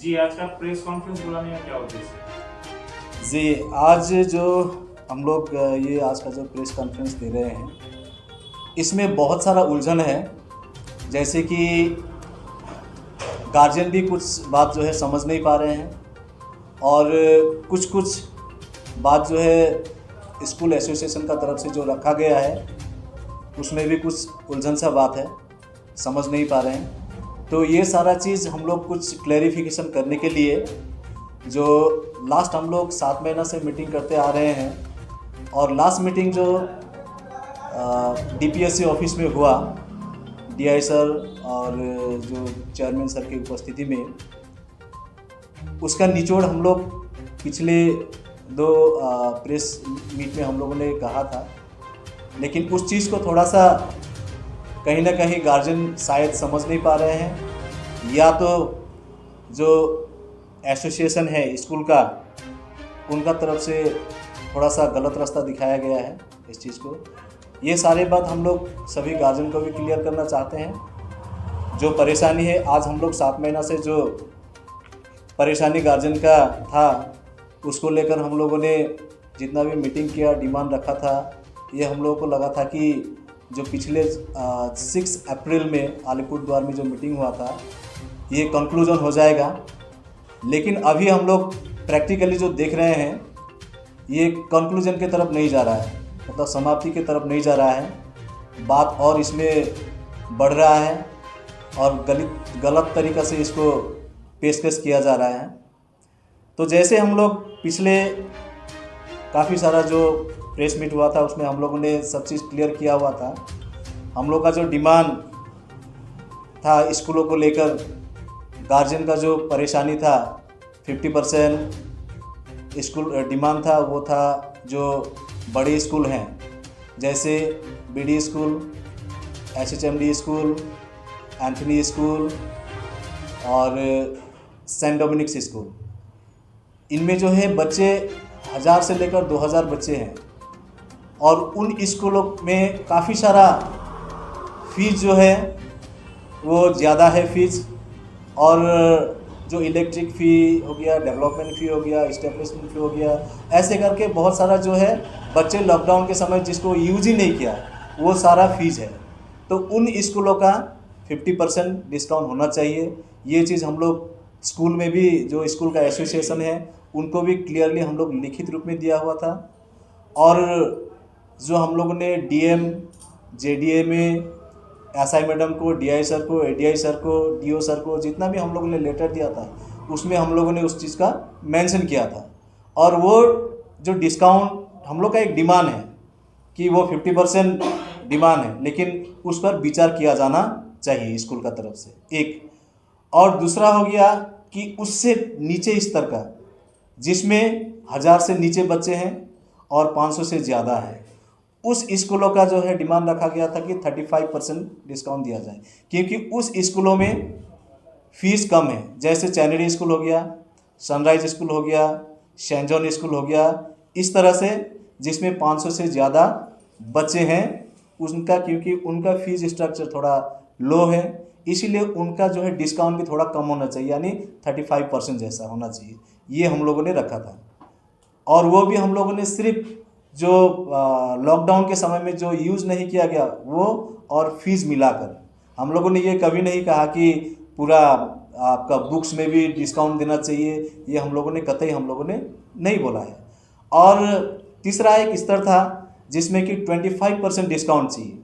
जी, आज का press conference बुलाने का क्या उद्देश्य है? जी, आज जो हम लोग ये आज का जो प्रेस कॉन्फ्रेंस दे रहे हैं, इसमें बहुत सारा उलझन है। जैसे कि गार्जियन भी कुछ बात जो है समझ नहीं पा रहे हैं, और कुछ बात जो है स्कूल एसोसिएशन का तरफ से जो रखा गया है, उसमें भी कुछ उलझन सा बात है, समझ नहीं पा रहे हैं। तो ये सारा चीज़ हम लोग कुछ क्लैरिफिकेशन करने के लिए, जो लास्ट हम लोग 7 महीना से मीटिंग करते आ रहे हैं, और लास्ट मीटिंग जो डीपीएससी ऑफिस में हुआ, डीआई सर और जो चेयरमैन सर की उपस्थिति में, उसका निचोड़ हम लोग पिछले 2 प्रेस मीट में हम लोगों ने कहा था। लेकिन उस चीज़ को थोड़ा सा कहीं ना कहीं गार्जियन शायद समझ नहीं पा रहे हैं, या तो जो एसोसिएशन है स्कूल का, उनका तरफ से थोड़ा सा गलत रास्ता दिखाया गया है इस चीज़ को। ये सारे बात हम लोग सभी गार्जियन को भी क्लियर करना चाहते हैं। जो परेशानी है, आज हम लोग 7 महीना से जो परेशानी गार्जियन का था, उसको लेकर हम लोगों ने जितना भी मीटिंग किया, डिमांड रखा था, ये हम लोगों को लगा था कि जो पिछले 6 अप्रैल में अलीपुरद्वार में जो मीटिंग हुआ था, ये कंक्लूजन हो जाएगा। लेकिन अभी हम लोग प्रैक्टिकली जो देख रहे हैं, ये कंक्लूजन की तरफ नहीं जा रहा है, मतलब समाप्ति की तरफ नहीं जा रहा है। बात और इसमें बढ़ रहा है और गलत तरीक़ा से इसको पेशकश किया जा रहा है। तो जैसे हम लोग पिछले काफ़ी सारा जो प्रेस मीट हुआ था, उसमें हम लोगों ने सब चीज़ क्लियर किया हुआ था। हम लोग का जो डिमांड था स्कूलों को लेकर, गार्जियन का जो परेशानी था, 50% स्कूल डिमांड था, वो था जो बड़े स्कूल हैं, जैसे BD school, HHMD school, Anthony school और सेंट डोमिनिक्स स्कूल। इनमें जो है बच्चे 1000 से लेकर 2000 बच्चे हैं, और उन स्कूलों में काफ़ी सारा फीस जो है वो ज़्यादा है फीस, और जो इलेक्ट्रिक फ़ी हो गया, डेवलपमेंट फ़ी हो गया, इस्टेब्लिशमेंट फ़ी हो गया, ऐसे करके बहुत सारा जो है बच्चे लॉकडाउन के समय जिसको यूज़ ही नहीं किया, वो सारा फीस है। तो उन स्कूलों का 50% डिस्काउंट होना चाहिए। ये चीज़ हम लोग स्कूल में भी, जो स्कूल का एसोसिएशन है, उनको भी क्लियरली हम लोग लिखित रूप में दिया हुआ था। और जो हम लोगों ने डीएम, जेडीए में एसआई मैडम को, डीआई सर को, एडीआई सर को, डीओ सर को, जितना भी हम लोगों ने लेटर दिया था, उसमें हम लोगों ने उस चीज़ का मेंशन किया था। और वो जो डिस्काउंट हम लोग का एक डिमांड है कि वो 50% डिमांड है, लेकिन उस पर विचार किया जाना चाहिए स्कूल का तरफ से, एक। और दूसरा हो गया कि उससे नीचे स्तर का, जिसमें 1000 से नीचे बच्चे हैं और 500 से ज़्यादा है, उस स्कूलों का जो है डिमांड रखा गया था कि 35% डिस्काउंट दिया जाए, क्योंकि उस स्कूलों में फ़ीस कम है। जैसे चैनरी स्कूल हो गया, सनराइज स्कूल हो गया, सेंट जॉन स्कूल हो गया, इस तरह से जिसमें 500 से ज़्यादा बच्चे हैं, उनका, क्योंकि उनका फ़ीस स्ट्रक्चर थोड़ा लो है, इसीलिए उनका जो है डिस्काउंट भी थोड़ा कम होना चाहिए, यानी 35% जैसा होना चाहिए। ये हम लोगों ने रखा था। और वो भी हम लोगों ने सिर्फ जो लॉकडाउन के समय में जो यूज़ नहीं किया गया, वो और फीस मिलाकर, हम लोगों ने ये कभी नहीं कहा कि पूरा आपका बुक्स में भी डिस्काउंट देना चाहिए, ये हम लोगों ने कतई हम लोगों ने नहीं बोला है। और तीसरा एक स्तर था जिसमें कि 25% डिस्काउंट चाहिए,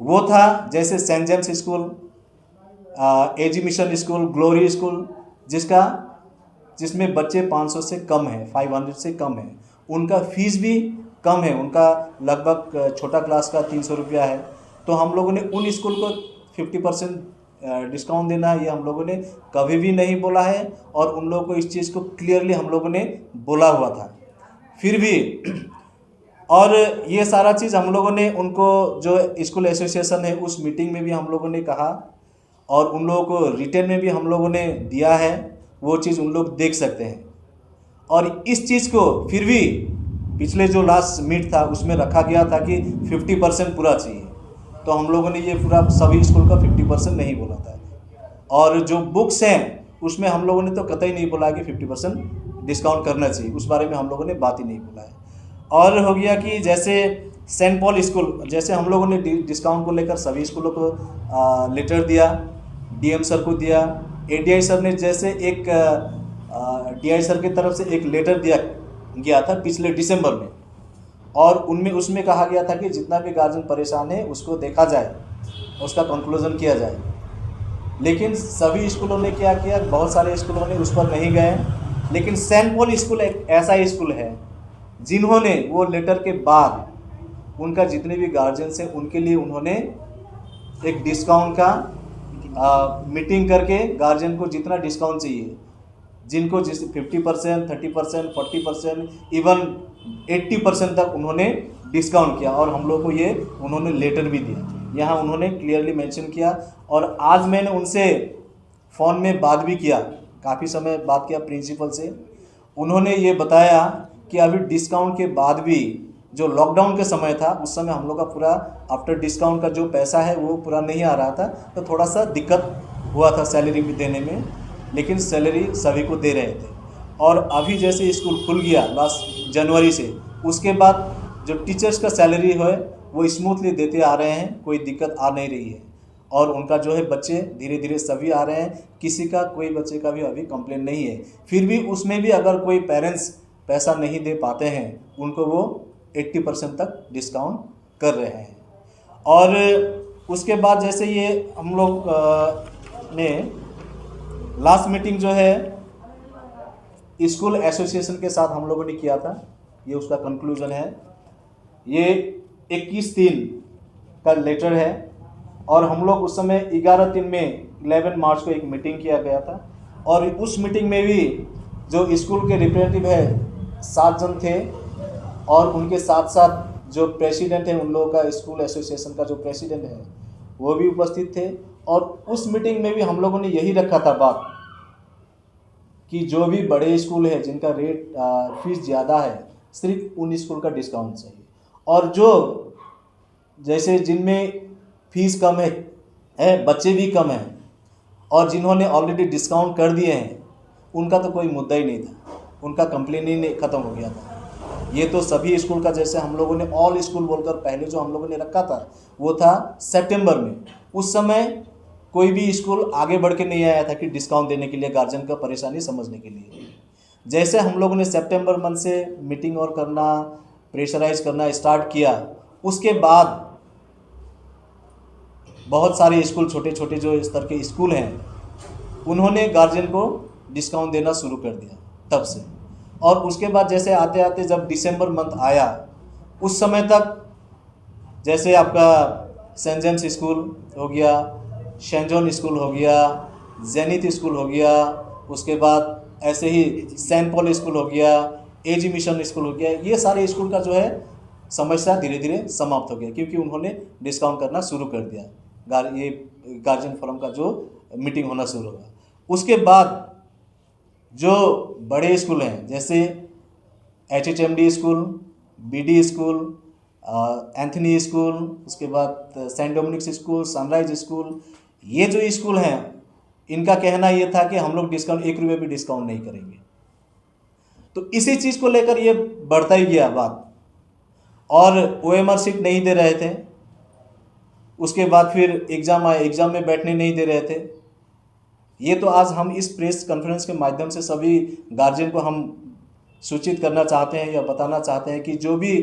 वो था जैसे सेंट जेम्स स्कूल, एजी मिशन स्कूल, ग्लोरी स्कूल, जिसमें बच्चे 500 से कम है, 500 से कम है, उनका फ़ीस भी कम है, उनका लगभग छोटा क्लास का 300 रुपया है। तो हम लोगों ने उन स्कूल को 50% डिस्काउंट देना, ये हम लोगों ने कभी भी नहीं बोला है, और उन लोगों को इस चीज़ को क्लियरली हम लोगों ने बोला हुआ था। फिर भी और ये सारा चीज़ हम लोगों ने उनको, जो स्कूल एसोसिएशन है, उस मीटिंग में भी हम लोगों ने कहा, और उन लोगों को रिटर्न में भी हम लोगों ने दिया है, वो चीज़ उन लोग देख सकते हैं। और इस चीज़ को फिर भी पिछले जो लास्ट मीट था, उसमें रखा गया था कि 50% पूरा चाहिए, तो हम लोगों ने ये पूरा सभी स्कूल का 50% नहीं बोला था। और जो बुक्स हैं, उसमें हम लोगों ने तो कतई नहीं बोला कि 50% डिस्काउंट करना चाहिए, उस बारे में हम लोगों ने बात ही नहीं बोला है। और हो गया कि जैसे सेंट पॉल स्कूल, जैसे हम लोगों ने डिस्काउंट को लेकर सभी स्कूलों को लेटर दिया, डीएम सर को दिया, एडीआई सर ने जैसे एक डीआई सर की तरफ से एक लेटर दिया गया था पिछले दिसंबर में, और उसमें कहा गया था कि जितना भी गार्जियन परेशान है उसको देखा जाए, उसका कंक्लूजन किया जाए। लेकिन सभी स्कूलों ने क्या किया, बहुत सारे स्कूलों ने उस पर नहीं गए। लेकिन सेंट पॉल स्कूल एक ऐसा स्कूल है जिन्होंने वो लेटर के बाद उनका जितने भी गार्जियंस हैं उनके लिए उन्होंने एक डिस्काउंट का मीटिंग करके गार्जियन को जितना डिस्काउंट चाहिए, जिनको जिस 50%, 30%, 40%, इवन 80% तक उन्होंने डिस्काउंट किया, और हम लोग को ये उन्होंने लेटर भी दिया। यहाँ उन्होंने क्लियरली मेंशन किया। और आज मैंने उनसे फ़ोन में बात भी किया, काफ़ी समय बात किया प्रिंसिपल से। उन्होंने ये बताया कि अभी डिस्काउंट के बाद भी जो लॉकडाउन के समय था उस समय हम लोग का पूरा आफ्टर डिस्काउंट का जो पैसा है वो पूरा नहीं आ रहा था, तो थोड़ा सा दिक्कत हुआ था सैलरी भी देने में, लेकिन सैलरी सभी को दे रहे थे। और अभी जैसे स्कूल खुल गया लास्ट जनवरी से, उसके बाद जो टीचर्स का सैलरी है वो स्मूथली देते आ रहे हैं, कोई दिक्कत आ नहीं रही है। और उनका जो है बच्चे धीरे धीरे सभी आ रहे हैं, किसी का कोई बच्चे का भी अभी कंप्लेन नहीं है। फिर भी उसमें भी अगर कोई पेरेंट्स पैसा नहीं दे पाते हैं उनको वो 80% तक डिस्काउंट कर रहे हैं। और उसके बाद जैसे ये हम लोग ने लास्ट मीटिंग जो है स्कूल एसोसिएशन के साथ हम लोगों ने किया था, ये उसका कंक्लूजन है। ये 21/3 का लेटर है, और हम लोग उस समय 11/3 में 11 मार्च को एक मीटिंग किया गया था। और उस मीटिंग में भी जो स्कूल के रिप्रेजेंटेटिव है 7 जन थे, और उनके साथ साथ जो प्रेसिडेंट है उन लोगों का, स्कूल एसोसिएशन का जो प्रेसिडेंट है वो भी उपस्थित थे। और उस मीटिंग में भी हम लोगों ने यही रखा था बात कि जो भी बड़े स्कूल है जिनका रेट फीस ज़्यादा है, सिर्फ उन स्कूल का डिस्काउंट चाहिए, और जो जैसे जिनमें फीस कम है, बच्चे भी कम हैं, और जिन्होंने ऑलरेडी डिस्काउंट कर दिए हैं उनका तो कोई मुद्दा ही नहीं था, उनका कंप्लेन ही नहीं ख़त्म हो गया था। ये तो सभी स्कूल का, जैसे हम लोगों ने ऑल स्कूल बोलकर पहले जो हम लोगों ने रखा था वो था सितंबर में। उस समय कोई भी स्कूल आगे बढ़ के नहीं आया था कि डिस्काउंट देने के लिए, गार्जियन का परेशानी समझने के लिए। जैसे हम लोगों ने सितंबर मंथ से मीटिंग और करना, प्रेशराइज करना स्टार्ट किया, उसके बाद बहुत सारे स्कूल, छोटे छोटे जो स्तर के स्कूल हैं, उन्होंने गार्जियन को डिस्काउंट देना शुरू कर दिया तब से। और उसके बाद जैसे आते आते जब दिसंबर मंथ आया, उस समय तक जैसे आपका सेंट जेम्स स्कूल हो गया, सेंट जॉन स्कूल हो गया, जेनिथ स्कूल हो गया, उसके बाद ऐसे ही सेंट पॉल स्कूल हो गया, एजी मिशन स्कूल हो गया, ये सारे स्कूल का जो है समस्या धीरे धीरे समाप्त हो गया, क्योंकि उन्होंने डिस्काउंट करना शुरू कर दिया। ये गार्जियन फोरम का जो मीटिंग होना शुरू हुआ, उसके बाद जो बड़े स्कूल हैं जैसे HHMD school, BD school, Anthony school, उसके बाद Saint Dominic's school, Sunrise school, ये जो स्कूल हैं इनका कहना ये था कि हम लोग डिस्काउंट 1 रुपये भी डिस्काउंट नहीं करेंगे। तो इसी चीज़ को लेकर ये बढ़ता ही गया बात, और OMR सीट नहीं दे रहे थे। उसके बाद फिर एग्ज़ाम आए, एग्ज़ाम में बैठने नहीं दे रहे थे। ये तो आज हम इस प्रेस कॉन्फ्रेंस के माध्यम से सभी गार्जियन को हम सूचित करना चाहते हैं या बताना चाहते हैं कि जो भी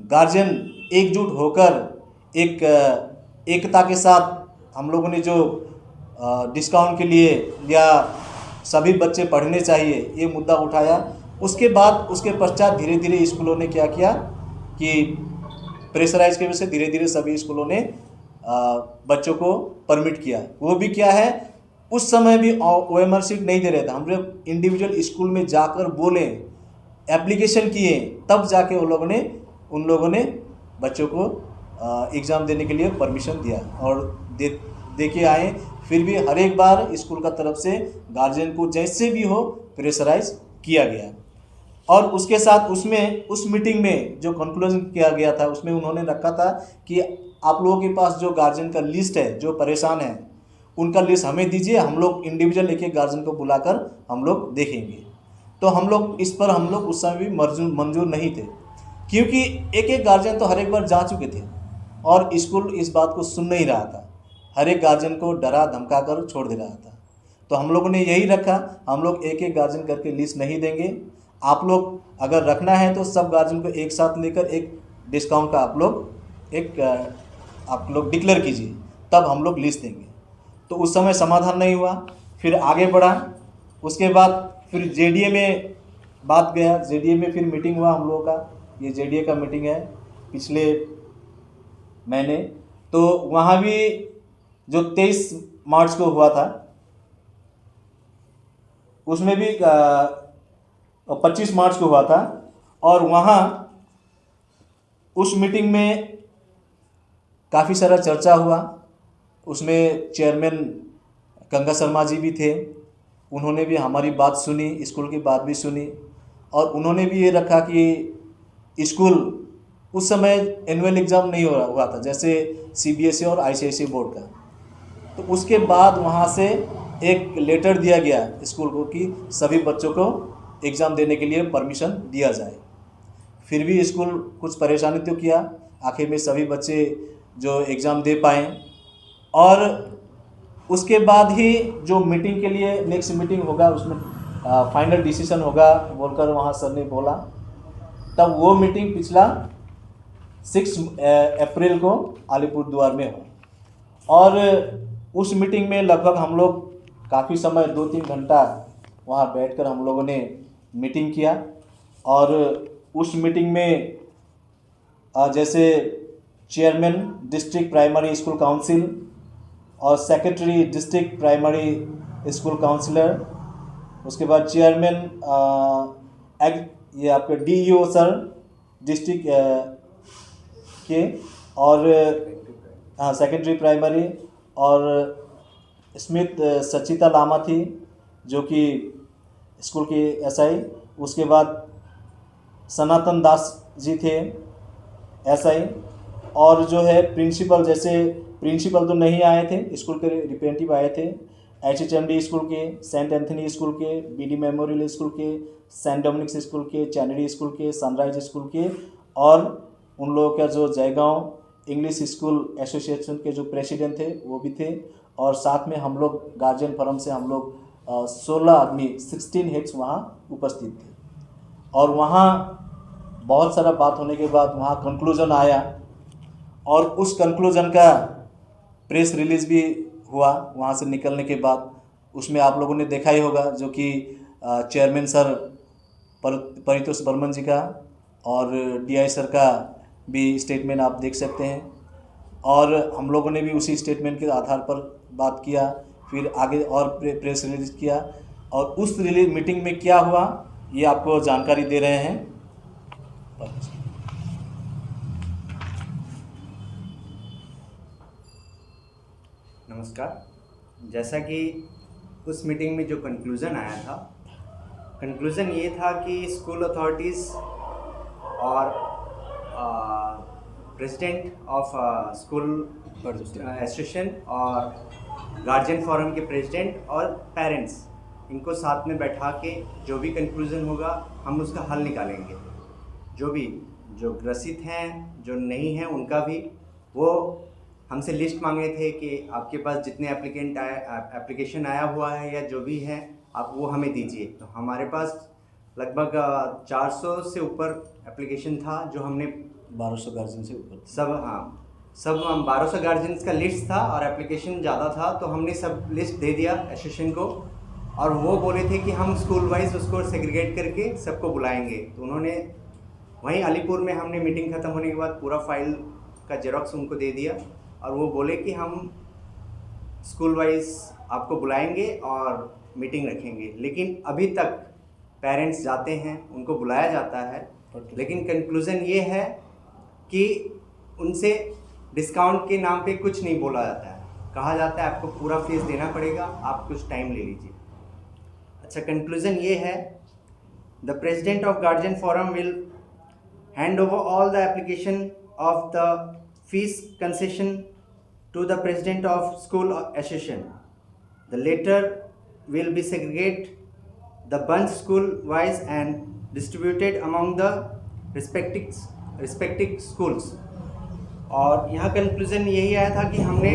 गार्जियन एकजुट होकर एकता के साथ हम लोगों ने जो डिस्काउंट के लिए या सभी बच्चे पढ़ने चाहिए ये मुद्दा उठाया, उसके बाद उसके पश्चात धीरे धीरे स्कूलों ने क्या किया कि प्रेशराइज की वजह से धीरे धीरे सभी स्कूलों ने बच्चों को परमिट किया। वो भी क्या है, उस समय भी OMR सीट नहीं दे रहे थे। हम लोग इंडिविजुअल स्कूल में जाकर बोले, एप्लीकेशन किए, तब जाके उन लोगों ने बच्चों को एग्ज़ाम देने के लिए परमिशन दिया और दे के आए। फिर भी हर एक बार स्कूल का तरफ से गार्जियन को जैसे भी हो प्रेशराइज किया गया। और उसके साथ उस मीटिंग में जो कंक्लूजन किया गया था उसमें उन्होंने रखा था कि आप लोगों के पास जो गार्जियन का लिस्ट है जो परेशान है उनका लिस्ट हमें दीजिए, हम लोग इंडिविजुअल एक एक गार्जियन को बुलाकर हम लोग देखेंगे। तो हम लोग इस पर हम लोग उस समय भी मंजूर नहीं थे, क्योंकि एक एक गार्जियन तो हर एक बार जा चुके थे और स्कूल इस बात को सुन नहीं रहा था, हर एक गार्जियन को डरा धमका कर छोड़ दे रहा था। तो हम लोगों ने यही रखा, हम लोग एक एक गार्जियन करके लिस्ट नहीं देंगे, आप लोग अगर रखना है तो सब गार्जियन को एक साथ लेकर एक डिस्काउंट का आप लोग डिक्लेयर कीजिए, तब हम लोग लिस्ट देंगे। तो उस समय समाधान नहीं हुआ, फिर आगे बढ़ा। उसके बाद फिर जेडीए में बात गया, जेडीए में फिर मीटिंग हुआ हम लोगों का, ये जेडीए का मीटिंग है पिछले महीने। तो वहाँ भी जो 23 मार्च को हुआ था, उसमें भी 25 मार्च को हुआ था, और वहाँ उस मीटिंग में काफ़ी सारा चर्चा हुआ। उसमें चेयरमैन गंगा शर्मा जी भी थे, उन्होंने भी हमारी बात सुनी, स्कूल की बात भी सुनी, और उन्होंने भी ये रखा कि स्कूल उस समय एनुअल एग्ज़ाम नहीं हुआ था, जैसे सीबीएसई और आईसीएसई बोर्ड का। तो उसके बाद वहाँ से एक लेटर दिया गया स्कूल को कि सभी बच्चों को एग्ज़ाम देने के लिए परमिशन दिया जाए। फिर भी स्कूल कुछ परेशानी तो किया, आखिर में सभी बच्चे जो एग्ज़ाम दे पाए, और उसके बाद ही जो मीटिंग के लिए नेक्स्ट मीटिंग होगा उसमें फाइनल डिसीजन होगा बोलकर वहाँ सर ने बोला। तब वो मीटिंग पिछला 6 अप्रैल को अलीपुरद्वार में हुआ, और उस मीटिंग में लगभग हम लोग काफ़ी समय 2-3 घंटा वहाँ बैठकर हम लोगों ने मीटिंग किया। और उस मीटिंग में जैसे chairman district primary school council और secretary district primary school councillor, उसके बाद चेयरमैन ये आपके डीईओ सर डिस्ट्रिक्ट के, और सेकेंडरी प्राइमरी, और स्मिथ सचिता लामा थी जो कि स्कूल की एसआई, उसके बाद सनातन दास जी थे एसआई, और जो है प्रिंसिपल, जैसे प्रिंसिपल तो नहीं आए थे, स्कूल के रिप्रेजेंटेटिव आए थे, एचएचएमडी स्कूल के, सेंट एंथनी स्कूल के, बीडी मेमोरियल स्कूल के, सेंट डोमिनिक्स स्कूल के, चैनडी स्कूल के, सनराइज स्कूल के, और उन लोगों का जो जयगांव इंग्लिश स्कूल एसोसिएशन के जो प्रेसिडेंट थे वो भी थे, और साथ में हम लोग गार्जियन फोरम से हम लोग 16 आदमी 16 हेड्स वहाँ उपस्थित थे। और वहाँ बहुत सारा बात होने के बाद वहाँ कंक्लूजन आया, और उस कंक्लूजन का प्रेस रिलीज़ भी हुआ वहाँ से निकलने के बाद। उसमें आप लोगों ने देखा ही होगा, जो कि चेयरमैन सर परितोष बर्मन जी का और डीआई सर का भी स्टेटमेंट आप देख सकते हैं, और हम लोगों ने भी उसी स्टेटमेंट के आधार पर बात किया, फिर आगे और प्रेस रिलीज किया, और उस रिलीज मीटिंग में क्या हुआ ये आपको जानकारी दे रहे हैं। नमस्कार। जैसा कि उस मीटिंग में जो कंक्लूज़न आया था, कंक्लूज़न ये था कि स्कूल अथॉरिटीज़ और प्रेसिडेंट ऑफ स्कूल एसोसिएशन और गार्जियन फोरम के प्रेसिडेंट और पेरेंट्स, इनको साथ में बैठा के जो भी कंक्लूज़न होगा हम उसका हल निकालेंगे। जो ग्रसित हैं, जो नहीं हैं, उनका भी वो हमसे लिस्ट मांगे थे कि आपके पास जितने एप्लीकेशन आया हुआ है या जो भी है आप वो हमें दीजिए। तो हमारे पास लगभग 400 से ऊपर एप्लीकेशन था, जो हमने 1200 गार्जियन से ऊपर सब 1200 गार्जियंस का लिस्ट था, और एप्लीकेशन ज़्यादा था, तो हमने सब लिस्ट दे दिया एसोसिएशन को, और वो बोले थे कि हम स्कूल वाइज उसको सेग्रीगेट करके सबको बुलाएंगे। तो उन्होंने वहीं अलीपुर में हमने मीटिंग ख़त्म होने के बाद पूरा फाइल का जेरॉक्स उनको दे दिया, और वो बोले कि हम स्कूल वाइज आपको बुलाएंगे और मीटिंग रखेंगे। लेकिन अभी तक पेरेंट्स जाते हैं, उनको बुलाया जाता है, लेकिन कंक्लूज़न ये है कि उनसे डिस्काउंट के नाम पे कुछ नहीं बोला जाता है, कहा जाता है आपको पूरा फीस देना पड़ेगा, आप कुछ टाइम ले लीजिए। अच्छा, कंक्लूज़न ये है, the president of guardian forum will hand over all the application of the fees concession to the president of school association The later will be segregate the bunch school wise and distributed among the respective schools. और यहाँ conclusion यही आया था कि हमने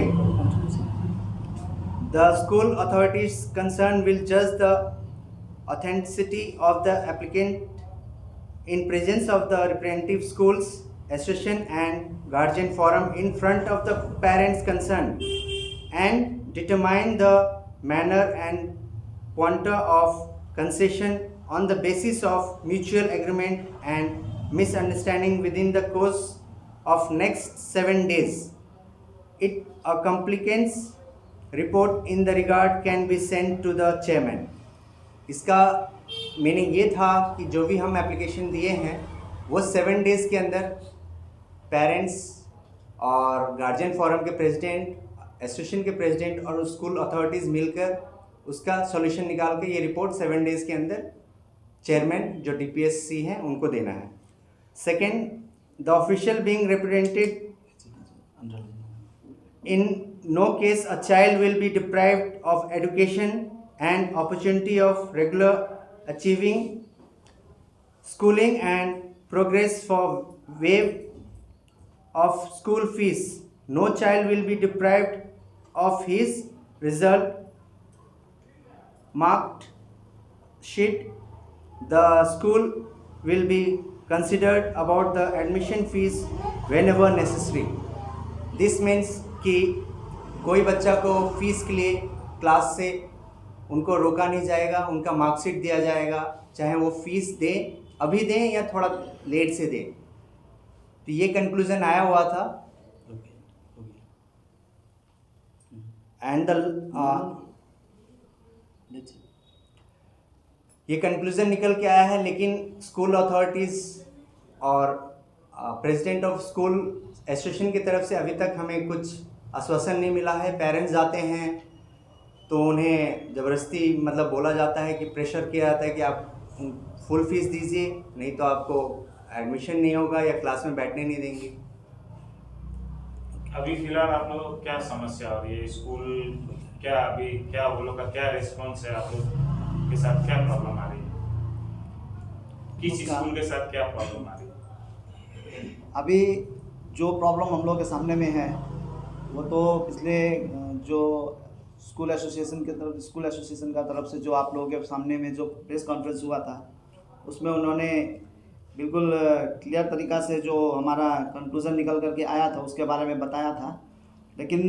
the school authorities concerned will judge the authenticity of the applicant in presence of the representative schools association and guardian forum in front of the parents concerned and determine the manner and quanta of concession on the basis of mutual agreement and misunderstanding within the course of next 7 days. It a complicates report in the regard can be sent to the chairman. इसका meaning ये था कि जो भी हम application दिए हैं वो 7 डेज़ के अंदर पेरेंट्स और गार्जियन फोरम के प्रेसिडेंट, एसोसिएशन के प्रेसिडेंट और स्कूल अथॉरिटीज़ मिलकर उसका सॉल्यूशन निकाल के ये रिपोर्ट 7 डेज़ के अंदर चेयरमैन जो DPSC हैं उनको देना है. Second, the official being represented in no case a child will be deprived of education and opportunity of regular achieving schooling and progress for waive of school fees. No child will be deprived of his result marked sheet. The school will be considered about the admission fees whenever necessary. This means कि कोई बच्चा को fees के लिए class से उनको रोका नहीं जाएगा, उनका मार्कशीट दिया जाएगा, चाहे वो फीस दें, अभी दें या थोड़ा लेट से दें. तो ये कंक्लूजन आया हुआ था. एंड ये कंक्लूजन निकल के आया है, लेकिन स्कूल अथॉरिटीज़ और प्रेसिडेंट ऑफ स्कूल एसोसिएशन की तरफ से अभी तक हमें कुछ आश्वासन नहीं मिला है. पेरेंट्स जाते हैं तो उन्हें ज़बरदस्ती मतलब बोला जाता है कि प्रेशर किया जाता है कि आप फुल फीस दीजिए, नहीं तो आपको एडमिशन नहीं होगा या क्लास में बैठने नहीं देंगे. अभी फिलहाल आप लोगों को क्या समस्या हो रही है? स्कूल क्या अभी क्या वो लोग का क्या रिस्पॉन्स है? आप लोग के साथ क्या प्रॉब्लम आ रही है? किस स्कूल के साथ क्या प्रॉब्लम आ रही है? अभी जो प्रॉब्लम हम लोग के सामने में है वो तो पिछले जो स्कूल एसोसिएशन का तरफ से जो आप लोगों के सामने में जो प्रेस कॉन्फ्रेंस हुआ था उसमें उन्होंने बिल्कुल क्लियर तरीक़ा से जो हमारा कंक्लूज़न निकल करके आया था उसके बारे में बताया था. लेकिन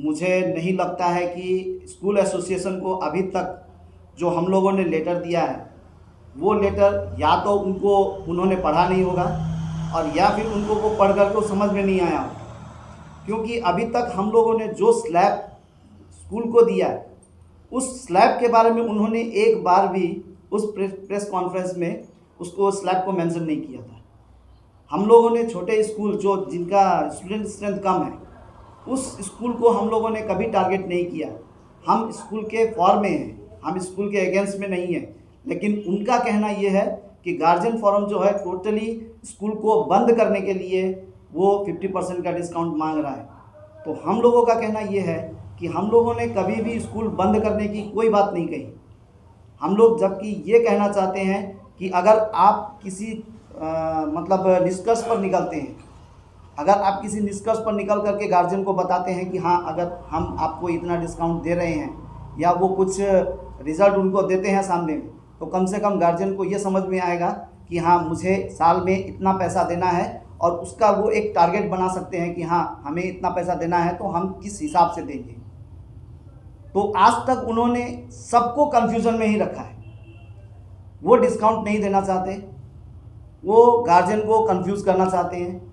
मुझे नहीं लगता है कि स्कूल एसोसिएशन को अभी तक जो हम लोगों ने लेटर दिया है वो लेटर या तो उन्होंने पढ़ा नहीं होगा और या फिर उनको वो पढ़ कर को समझ में नहीं आया हो, क्योंकि अभी तक हम लोगों ने जो स्लैब स्कूल को दिया है उस स्लैब के बारे में उन्होंने एक बार भी उस प्रेस कॉन्फ्रेंस में उसको स्लैब को मेंशन नहीं किया था. हम लोगों ने छोटे स्कूल जो जिनका स्टूडेंट स्ट्रेंथ कम है उस स्कूल को हम लोगों ने कभी टारगेट नहीं किया. हम स्कूल के फॉर में हैं, हम स्कूल के अगेंस्ट में नहीं हैं. लेकिन उनका कहना ये है कि गार्जियन फोरम जो है टोटली स्कूल को बंद करने के लिए वो 50% का डिस्काउंट मांग रहा है. तो हम लोगों का कहना ये है कि हम लोगों ने कभी भी स्कूल बंद करने की कोई बात नहीं कही. हम लोग जबकि ये कहना चाहते हैं कि अगर आप किसी मतलब निष्कर्ष पर निकलते हैं, अगर आप किसी निष्कर्ष पर निकल करके गार्जियन को बताते हैं कि हाँ अगर हम आपको इतना डिस्काउंट दे रहे हैं या वो कुछ रिज़ल्ट उनको देते हैं सामने में, तो कम से कम गार्जियन को ये समझ में आएगा कि हाँ मुझे साल में इतना पैसा देना है और उसका वो एक टारगेट बना सकते हैं कि हाँ हमें इतना पैसा देना है तो हम किस हिसाब से देंगे. तो आज तक उन्होंने सबको कन्फ्यूज़न में ही रखा है. वो डिस्काउंट नहीं देना चाहते, वो गार्जियन को कंफ्यूज करना चाहते हैं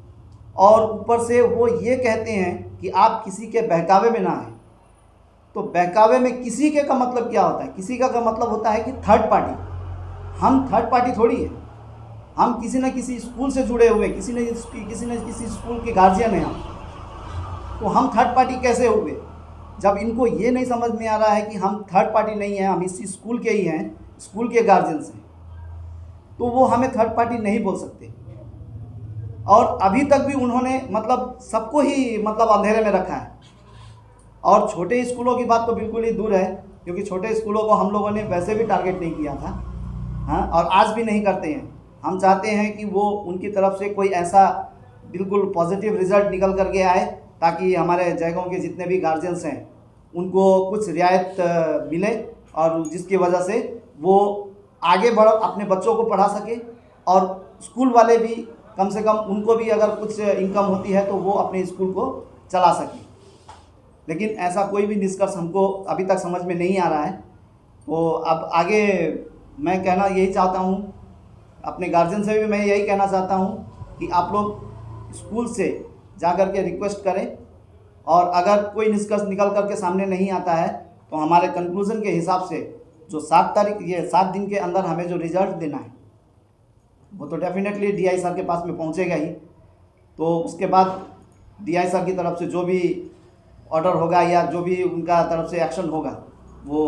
और ऊपर से वो ये कहते हैं कि आप किसी के बहकावे में ना आए. तो बहकावे में किसी के का मतलब क्या होता है? किसी का मतलब होता है कि थर्ड पार्टी. हम थर्ड पार्टी थोड़ी है, हम किसी न किसी स्कूल से जुड़े हुए, किसी न किसी स्कूल के गार्जियन हैं हम. तो हम थर्ड पार्टी कैसे हुए? जब इनको ये नहीं समझ में आ रहा है कि हम थर्ड पार्टी नहीं हैं, हम इसी स्कूल के ही हैं, स्कूल के गार्जियंस हैं, तो वो हमें थर्ड पार्टी नहीं बोल सकते. और अभी तक भी उन्होंने मतलब सबको ही मतलब अंधेरे में रखा है. और छोटे स्कूलों की बात तो बिल्कुल ही दूर है, क्योंकि छोटे स्कूलों को हम लोगों ने वैसे भी टारगेट नहीं किया था, हाँ, और आज भी नहीं करते हैं। हम चाहते हैं कि वो उनकी तरफ से कोई ऐसा बिल्कुल पॉजिटिव रिजल्ट निकल करके आए, ताकि हमारे जयगांव के जितने भी गार्जियंस हैं उनको कुछ रियायत मिले, और जिसकी वजह से वो आगे बढ़ अपने बच्चों को पढ़ा सके, और स्कूल वाले भी कम से कम उनको भी अगर कुछ इनकम होती है तो वो अपने स्कूल को चला सकें। लेकिन ऐसा कोई भी निष्कर्ष हमको अभी तक समझ में नहीं आ रहा है। तो अब आगे मैं कहना यही चाहता हूँ, अपने गार्जियन से भी मैं यही कहना चाहता हूँ कि आप लोग स्कूल से जा कर के रिक्वेस्ट करें, और अगर कोई निष्कर्ष निकल कर के सामने नहीं आता है तो हमारे कंक्लूज़न के हिसाब से जो 7 दिन के अंदर हमें जो रिजल्ट देना है वो तो डेफिनेटली DI सर के पास में पहुंचेगा ही। तो उसके बाद DI सर की तरफ से जो भी ऑर्डर होगा या जो भी उनका तरफ से एक्शन होगा वो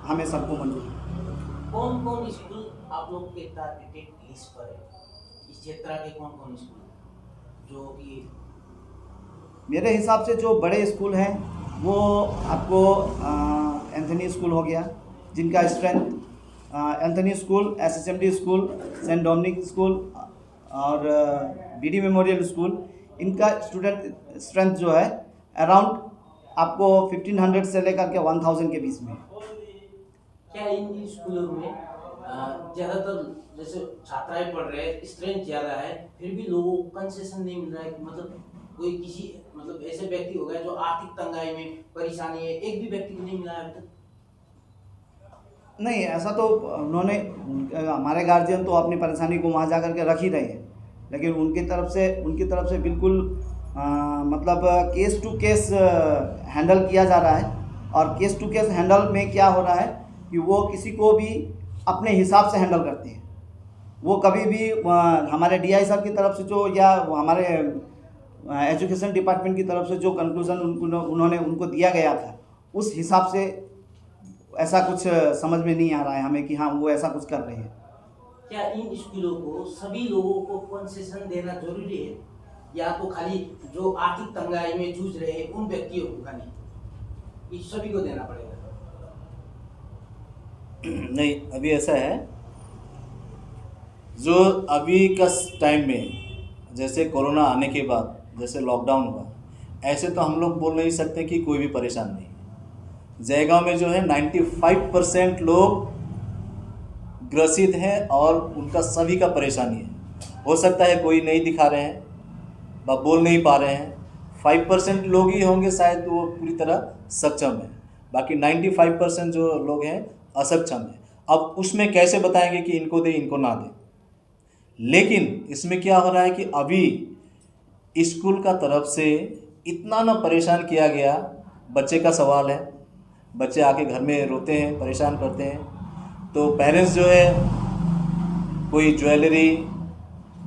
हमें सबको मंजूर है। कौन कौन स्कूल आप लोग के टारगेटेड लिस्ट पर है? इस क्षेत्र के कौन कौन स्कूल जो कि मेरे हिसाब से जो बड़े स्कूल हैं वो आपको एंथनी स्कूल हो गया, जिनका strength Anthony school, SHMD school, Saint Dominic school और BD मेमोरियल स्कूल, इनका स्टूडेंट स्ट्रेंथ जो है अराउंड आपको 1500 से लेकर के 1000 के बीच में। क्या इन स्कूलों में ज़्यादातर जैसे छात्राएं पढ़ रहे हैं, स्ट्रेंथ ज़्यादा है, फिर भी लोगों को कंसेशन नहीं मिल रहा है? मतलब कोई किसी मतलब ऐसे व्यक्ति हो गए जो आर्थिक तंगाई में परेशानी है, एक भी व्यक्ति को नहीं मिला है अभी तक? नहीं, ऐसा तो उन्होंने हमारे गार्जियन तो अपनी परेशानी को वहाँ जा कर के रख ही रहे हैं, लेकिन उनकी तरफ से बिल्कुल मतलब केस टू केस हैंडल किया जा रहा है। और केस टू केस हैंडल में क्या हो रहा है कि वो किसी को भी अपने हिसाब से हैंडल करते हैं। वो कभी भी हमारे DI सर की तरफ से जो या हमारे एजुकेशन डिपार्टमेंट की तरफ से जो कंक्लूज़न उन्होंने उनको दिया गया था, उस हिसाब से ऐसा कुछ समझ में नहीं आ रहा है हमें कि हाँ वो ऐसा कुछ कर रहे हैं। क्या इन स्कूलों को सभी लोगों को कंसेशन देना जरूरी है, या तो खाली जो आर्थिक तंगाई में जूझ रहे हैं उन व्यक्तियों को खाली, इस सभी को देना पड़ेगा? नहीं, अभी ऐसा है, जो अभी का टाइम में जैसे कोरोना आने के बाद जैसे लॉकडाउन हुआ, ऐसे तो हम लोग बोल नहीं सकते कि कोई भी परेशान नहीं है। जयगांव में जो है 95% लोग ग्रसित हैं और उनका सभी का परेशानी है। हो सकता है कोई नहीं दिखा रहे हैं, बोल नहीं पा रहे हैं, 5% लोग ही होंगे शायद वो पूरी तरह सक्षम है, बाकी 95% जो लोग हैं असक्षम है। अब उसमें कैसे बताएंगे कि इनको दे इनको ना दे? लेकिन इसमें क्या हो रहा है कि अभी स्कूल का तरफ से इतना ना परेशान किया गया, बच्चे का सवाल है, बच्चे आके घर में रोते हैं, परेशान करते हैं, तो पेरेंट्स जो है कोई ज्वेलरी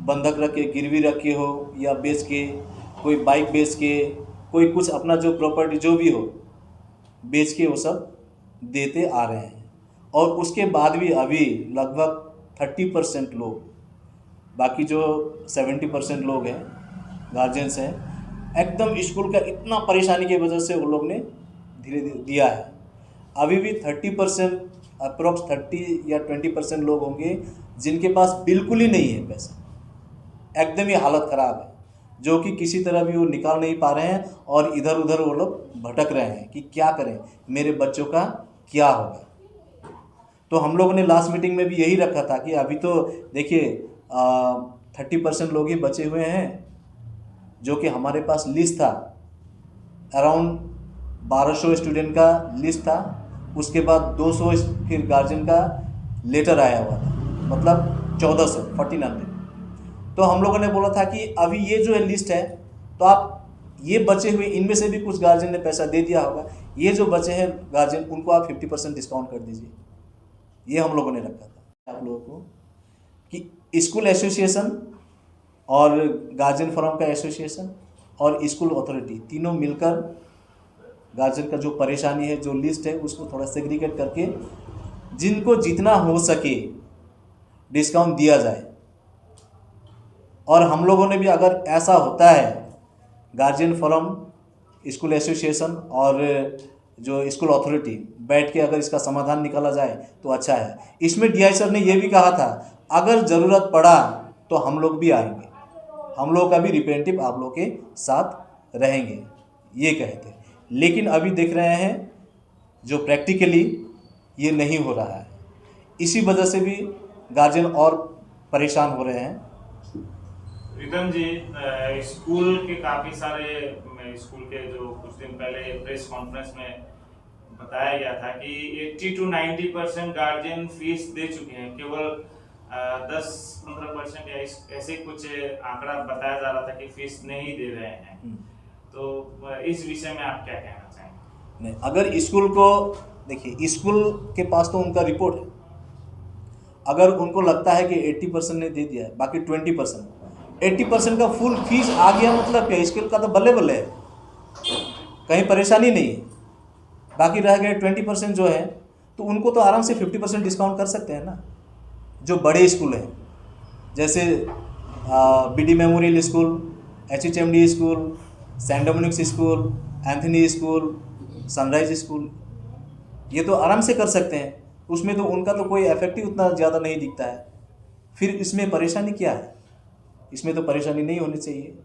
बंधक रख के, गिरवी रख के हो या बेच के, कोई बाइक बेच के, कोई कुछ अपना जो प्रॉपर्टी जो भी हो बेच के वो सब देते आ रहे हैं। और उसके बाद भी अभी लगभग 30% लोग, बाकी जो 70% लोग हैं गार्जियंस हैं, एकदम स्कूल का इतना परेशानी की वजह से वो लोग ने धीरे धीरे दिया है। अभी भी 30% अप्रोक्स 30 या 20% लोग होंगे जिनके पास बिल्कुल ही नहीं है पैसा, एकदम ही हालत ख़राब है, जो कि किसी तरह भी वो निकाल नहीं पा रहे हैं और इधर उधर वो लोग भटक रहे हैं कि क्या करें, मेरे बच्चों का क्या होगा। तो हम लोगों ने लास्ट मीटिंग में भी यही रखा था कि अभी तो देखिए 30% लोग ही बचे हुए हैं, जो कि हमारे पास लिस्ट था, अराउंड 1200 स्टूडेंट का लिस्ट था, उसके बाद 200 फिर गार्जियन का लेटर आया हुआ था, मतलब 1400 तो हम लोगों ने बोला था कि अभी ये जो है लिस्ट है, तो आप ये बचे हुए इनमें से भी कुछ गार्जियन ने पैसा दे दिया होगा, ये जो बचे हैं गार्जियन उनको आप 50% डिस्काउंट कर दीजिए। ये हम लोगों ने रखा था आप लोगों को कि स्कूल एसोसिएशन और गार्जियन फोरम का एसोसिएशन और स्कूल अथॉरिटी तीनों मिलकर गार्जियन का जो परेशानी है, जो लिस्ट है, उसको थोड़ा सेग्रीगेट करके जिनको जितना हो सके डिस्काउंट दिया जाए। और हम लोगों ने भी अगर ऐसा होता है गार्जियन फोरम, स्कूल एसोसिएशन और जो स्कूल अथॉरिटी बैठ के अगर इसका समाधान निकाला जाए तो अच्छा है। इसमें डीआई सर ने ये भी कहा था अगर ज़रूरत पड़ा तो हम लोग भी आएंगे, हम लोग का भी रिप्रेजेंटेटिव आप लोग के साथ रहेंगे, ये कहे थे। लेकिन अभी देख रहे हैं जो प्रैक्टिकली ये नहीं हो रहा है, इसी वजह से भी गार्जियन और परेशान हो रहे हैं। प्रीतम जी, स्कूल के काफ़ी सारे स्कूल के जो कुछ दिन पहले प्रेस कॉन्फ्रेंस में बताया गया था कि 80 to 90% गार्जियन फीस दे चुके हैं, केवल 10-15% या ऐसे कुछ आंकड़ा बताया जा रहा था कि फीस नहीं दे रहे हैं। तो इस विषय में आप क्या कहना चाहेंगे? नहीं, अगर स्कूल को देखिए, स्कूल के पास तो उनका रिपोर्ट है, अगर उनको लगता है कि 80% ने दे दिया है, बाकी 20%, 80% का फुल फीस आ गया मतलब क्या, स्कूल का तो बल्ले बल्ले है, कहीं परेशानी नहीं है। बाकी रह गए 20% जो है, तो उनको तो आराम से 50% डिस्काउंट कर सकते हैं ना। जो बड़े स्कूल हैं जैसे BD memorial school, HHMD school, Saint Dominic's school, Anthony school, Sunrise school, ये तो आराम से कर सकते हैं, उसमें तो उनका तो कोई इफेक्टिव उतना ज़्यादा नहीं दिखता है। फिर इसमें परेशानी क्या है? इसमें तो परेशानी नहीं होनी चाहिए।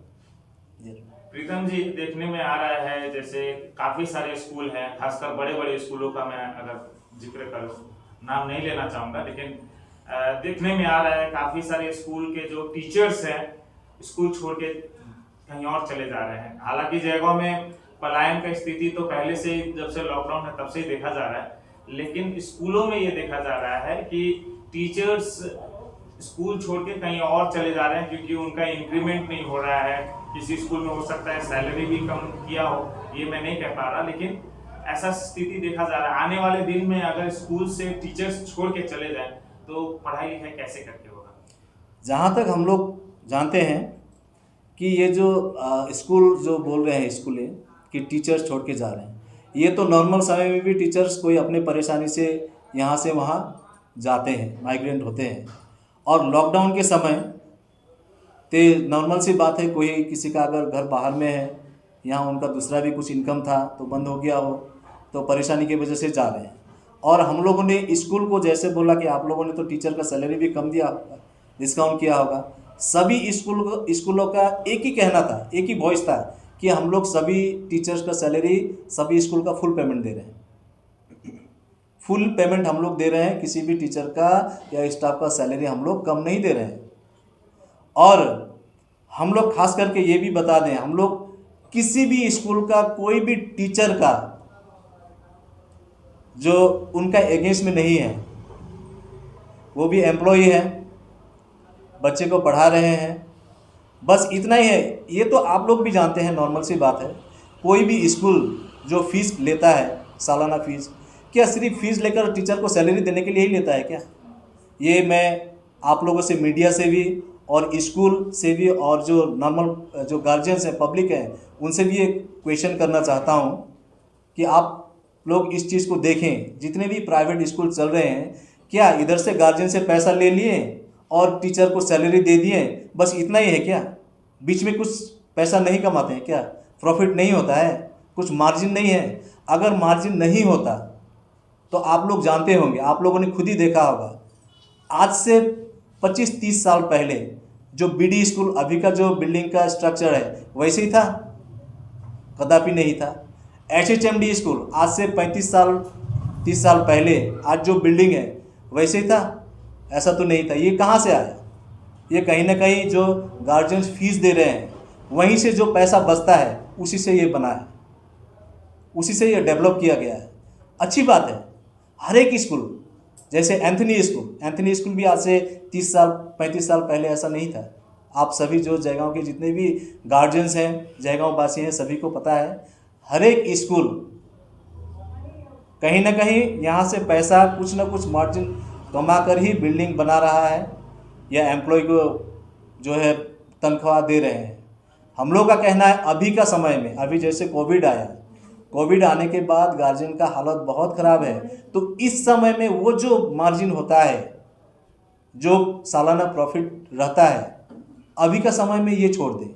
प्रीतम जी, देखने में आ रहा है जैसे काफ़ी सारे स्कूल हैं, खासकर बड़े बड़े स्कूलों का मैं अगर जिक्र करूँ, नाम नहीं लेना चाहूँगा, लेकिन देखने में आ रहा है काफ़ी सारे स्कूल के जो टीचर्स हैं स्कूल छोड़ के कहीं और चले जा रहे हैं। हालांकि जयगांव में पलायन का स्थिति तो पहले से ही, जब से लॉकडाउन है तब से ही देखा जा रहा है, लेकिन स्कूलों में ये देखा जा रहा है कि टीचर्स स्कूल छोड़ के कहीं और चले जा रहे हैं क्योंकि उनका इंक्रीमेंट नहीं हो रहा है। किसी स्कूल में हो सकता है सैलरी भी कम किया हो, ये मैं नहीं कह पा रहा, लेकिन ऐसा स्थिति देखा जा रहा है। आने वाले दिन में अगर स्कूल से टीचर्स छोड़ के चले जाएं तो पढ़ाई लिखाई कैसे करके होगा? जहाँ तक हम लोग जानते हैं कि ये जो स्कूल जो बोल रहे हैं स्कूलें कि टीचर्स छोड़ के जा रहे हैं, ये तो नॉर्मल समय में भी टीचर्स कोई अपने परेशानी से यहाँ से वहाँ जाते हैं, माइग्रेंट होते हैं। और लॉकडाउन के समय तो नॉर्मल सी बात है, कोई किसी का अगर घर बाहर में है, यहाँ उनका दूसरा भी कुछ इनकम था तो बंद हो गया हो, तो परेशानी की वजह से जा रहे हैं। और हम लोगों ने स्कूल को जैसे बोला कि आप लोगों ने तो टीचर का सैलरी भी कम दिया होगा, डिस्काउंट किया होगा, सभी स्कूलों का एक ही कहना था, एक ही वॉइस था कि हम लोग सभी टीचर्स का सैलरी, सभी स्कूल का फुल पेमेंट दे रहे हैं, फुल पेमेंट हम लोग दे रहे हैं, किसी भी टीचर का या स्टाफ का सैलरी हम लोग कम नहीं दे रहे हैं। और हम लोग खास करके ये भी बता दें, हम लोग किसी भी स्कूल का कोई भी टीचर का जो उनका एगेंस्ट में नहीं है, वो भी एम्प्लॉई है, बच्चे को पढ़ा रहे हैं, बस इतना ही है। ये तो आप लोग भी जानते हैं, नॉर्मल सी बात है। कोई भी स्कूल जो फीस लेता है, सालाना फीस, क्या सिर्फ फीस लेकर टीचर को सैलरी देने के लिए ही लेता है क्या? ये मैं आप लोगों से, मीडिया से भी और स्कूल से भी और जो नॉर्मल जो गार्जियंस हैं, पब्लिक हैं, उनसे भी एक क्वेश्चन करना चाहता हूँ कि आप लोग इस चीज़ को देखें। जितने भी प्राइवेट स्कूल चल रहे हैं, क्या इधर से गार्जियन से पैसा ले लिए और टीचर को सैलरी दे दिए, बस इतना ही है क्या? बीच में कुछ पैसा नहीं कमाते हैं क्या? प्रॉफिट नहीं होता है? कुछ मार्जिन नहीं है? अगर मार्जिन नहीं होता तो आप लोग जानते होंगे, आप लोगों ने खुद ही देखा होगा, आज से 25-30 साल पहले जो बीडी स्कूल अभी का जो बिल्डिंग का स्ट्रक्चर है वैसे ही था? कदापि नहीं था। HHMD स्कूल आज से 35-30 साल पहले आज जो बिल्डिंग है वैसे ही था? ऐसा तो नहीं था। ये कहाँ से आया? ये कहीं ना कहीं जो गार्जियंस फीस दे रहे हैं, वहीं से जो पैसा बचता है उसी से ये बना है, उसी से ये डेवलप किया गया है। अच्छी बात है। हर एक स्कूल, जैसे एंथनी स्कूल भी आज से 30 साल 35 साल पहले ऐसा नहीं था। आप सभी जो जयगांव के जितने भी गार्जियंस हैं, जयगांव वासी हैं, सभी को पता है, हर एक स्कूल कहीं ना कहीं यहाँ से पैसा कुछ ना कुछ मार्जिन कमा कर ही बिल्डिंग बना रहा है या एम्प्लॉय को जो है तनख्वाह दे रहे हैं। हम लोग का कहना है अभी का समय में, अभी जैसे कोविड आया, कोविड आने के बाद गार्जियन का हालत बहुत ख़राब है, तो इस समय में वो जो मार्जिन होता है, जो सालाना प्रॉफिट रहता है, अभी का समय में ये छोड़ दें,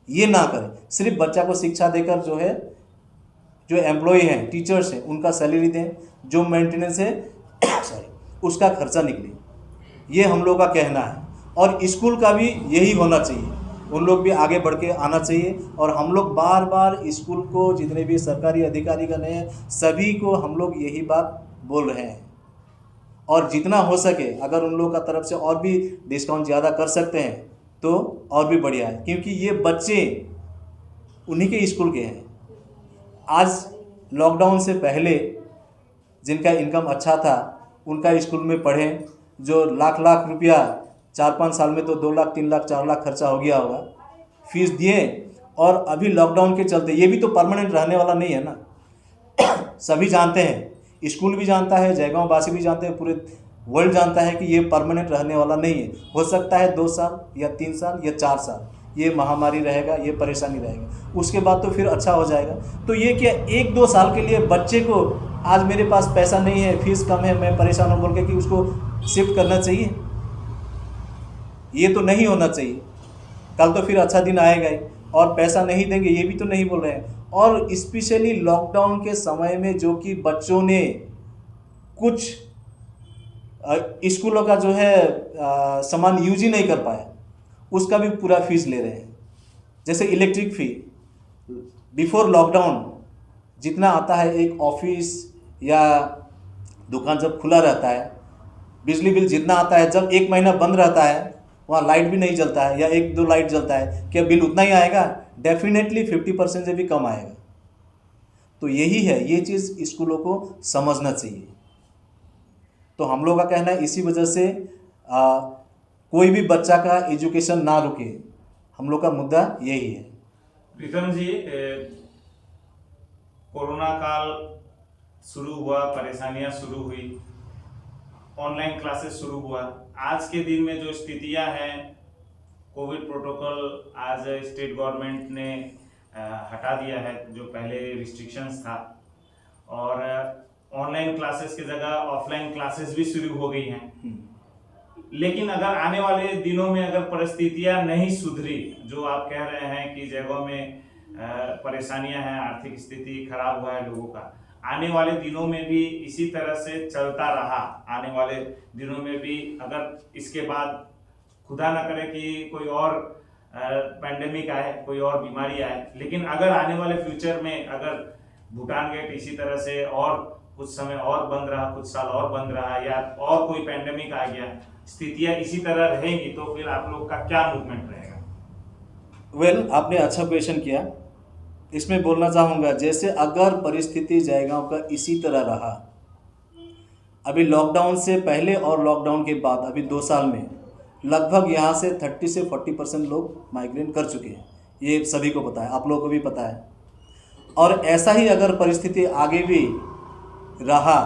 ये ना करें। सिर्फ बच्चा को शिक्षा देकर जो है, जो एम्प्लॉय हैं, टीचर्स हैं, उनका सैलरी दें, जो मेंटेनेंस है सॉरी उसका खर्चा निकले, ये हम लोग का कहना है। और स्कूल का भी यही होना चाहिए, उन लोग भी आगे बढ़ के आना चाहिए। और हम लोग बार बार स्कूल को, जितने भी सरकारी अधिकारी गण हैं, सभी को हम लोग यही बात बोल रहे हैं। और जितना हो सके अगर उन लोग का तरफ से और भी डिस्काउंट ज़्यादा कर सकते हैं तो और भी बढ़िया है, क्योंकि ये बच्चे उन्हीं के स्कूल के हैं। आज लॉकडाउन से पहले जिनका इनकम अच्छा था उनका स्कूल में पढ़ें, जो लाख लाख रुपया 4-5 साल में तो 2 लाख 3 लाख 4 लाख खर्चा हो गया होगा, फीस दिए। और अभी लॉकडाउन के चलते ये भी तो परमानेंट रहने वाला नहीं है ना। सभी जानते हैं, स्कूल भी जानता है, जयगांव वासी भी जानते हैं, पूरे वर्ल्ड जानता है कि ये परमानेंट रहने वाला नहीं है। हो सकता है 2 साल या 3 साल या 4 साल ये महामारी रहेगा, ये परेशानी रहेगा, उसके बाद तो फिर अच्छा हो जाएगा। तो ये क्या 1-2 साल के लिए बच्चे को, आज मेरे पास पैसा नहीं है, फीस कम है, मैं परेशान हूँ बोल के कि उसको शिफ्ट करना चाहिए? ये तो नहीं होना चाहिए। कल तो फिर अच्छा दिन आएगा ही, और पैसा नहीं देंगे ये भी तो नहीं बोल रहे हैं। और स्पेशली लॉकडाउन के समय में जो कि बच्चों ने कुछ स्कूलों का जो है सामान यूज ही नहीं कर पाया, उसका भी पूरा फीस ले रहे हैं। जैसे इलेक्ट्रिक फी, बिफोर लॉकडाउन जितना आता है एक ऑफिस या दुकान जब खुला रहता है, बिजली बिल जितना आता है, जब 1 महीना बंद रहता है, वहाँ लाइट भी नहीं जलता है या 1-2 लाइट जलता है, क्या बिल उतना ही आएगा? डेफिनेटली 50% से भी कम आएगा। तो यही है, ये चीज़ स्कूलों को समझना चाहिए। तो हम लोग का कहना है इसी वजह से कोई भी बच्चा का एजुकेशन ना रुके, हम लोग का मुद्दा यही है। प्रीतम जी, कोरोना काल शुरू हुआ, परेशानियां शुरू हुई, ऑनलाइन क्लासेस शुरू हुआ। आज के दिन में जो स्थितियां हैं, कोविड प्रोटोकॉल आज स्टेट गवर्नमेंट ने हटा दिया है, जो पहले रिस्ट्रिक्शंस था, और ऑनलाइन क्लासेस की जगह ऑफलाइन क्लासेस भी शुरू हो गई हैं। लेकिन अगर आने वाले दिनों में अगर परिस्थितियां नहीं सुधरी, जो आप कह रहे हैं कि जगहों में परेशानियां हैं, आर्थिक स्थिति खराब हुआ है लोगों का, आने वाले दिनों में भी इसी तरह से चलता रहा, आने वाले दिनों में भी अगर इसके बाद खुदा ना करे कि कोई और पैंडेमिक आए, कोई और बीमारी आए, लेकिन अगर आने वाले फ्यूचर में अगर भूटान गेट इसी तरह से और कुछ समय और बंद रहा, कुछ साल और बंद रहा, या और कोई पैंडेमिक आ गया, स्थितियां इसी तरह रहेंगी, तो फिर आप लोग का क्या मूवमेंट रहेगा? वेल, आपने अच्छा क्वेश्चन किया। इसमें बोलना चाहूँगा, जैसे अगर परिस्थिति जयगांव का इसी तरह रहा, अभी लॉकडाउन से पहले और लॉकडाउन के बाद अभी 2 साल में लगभग यहाँ से 30 से 40% लोग माइग्रेट कर चुके हैं, ये सभी को पता है, आप लोगों को भी पता है। और ऐसा ही अगर परिस्थिति आगे भी रहा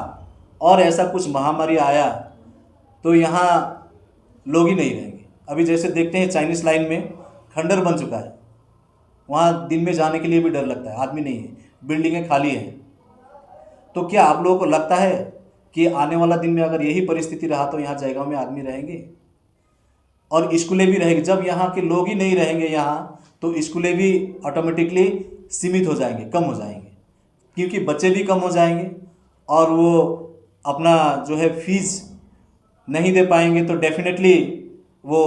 और ऐसा कुछ महामारी आया तो यहाँ लोग ही नहीं रहेंगे। अभी जैसे देखते हैं चाइनीज़ लाइन में खंडर बन चुका है, वहाँ दिन में जाने के लिए भी डर लगता है, आदमी नहीं है, बिल्डिंगें खाली हैं। तो क्या आप लोगों को लगता है कि आने वाला दिन में अगर यही परिस्थिति रहा तो यहाँ जयगांव में आदमी रहेंगे? और स्कूलें भी रहेंगी। जब यहाँ के लोग ही नहीं रहेंगे यहाँ, तो स्कूलें भी ऑटोमेटिकली सीमित हो जाएंगे, कम हो जाएंगे, क्योंकि बच्चे भी कम हो जाएंगे और वो अपना जो है फीस नहीं दे पाएंगे, तो डेफिनेटली वो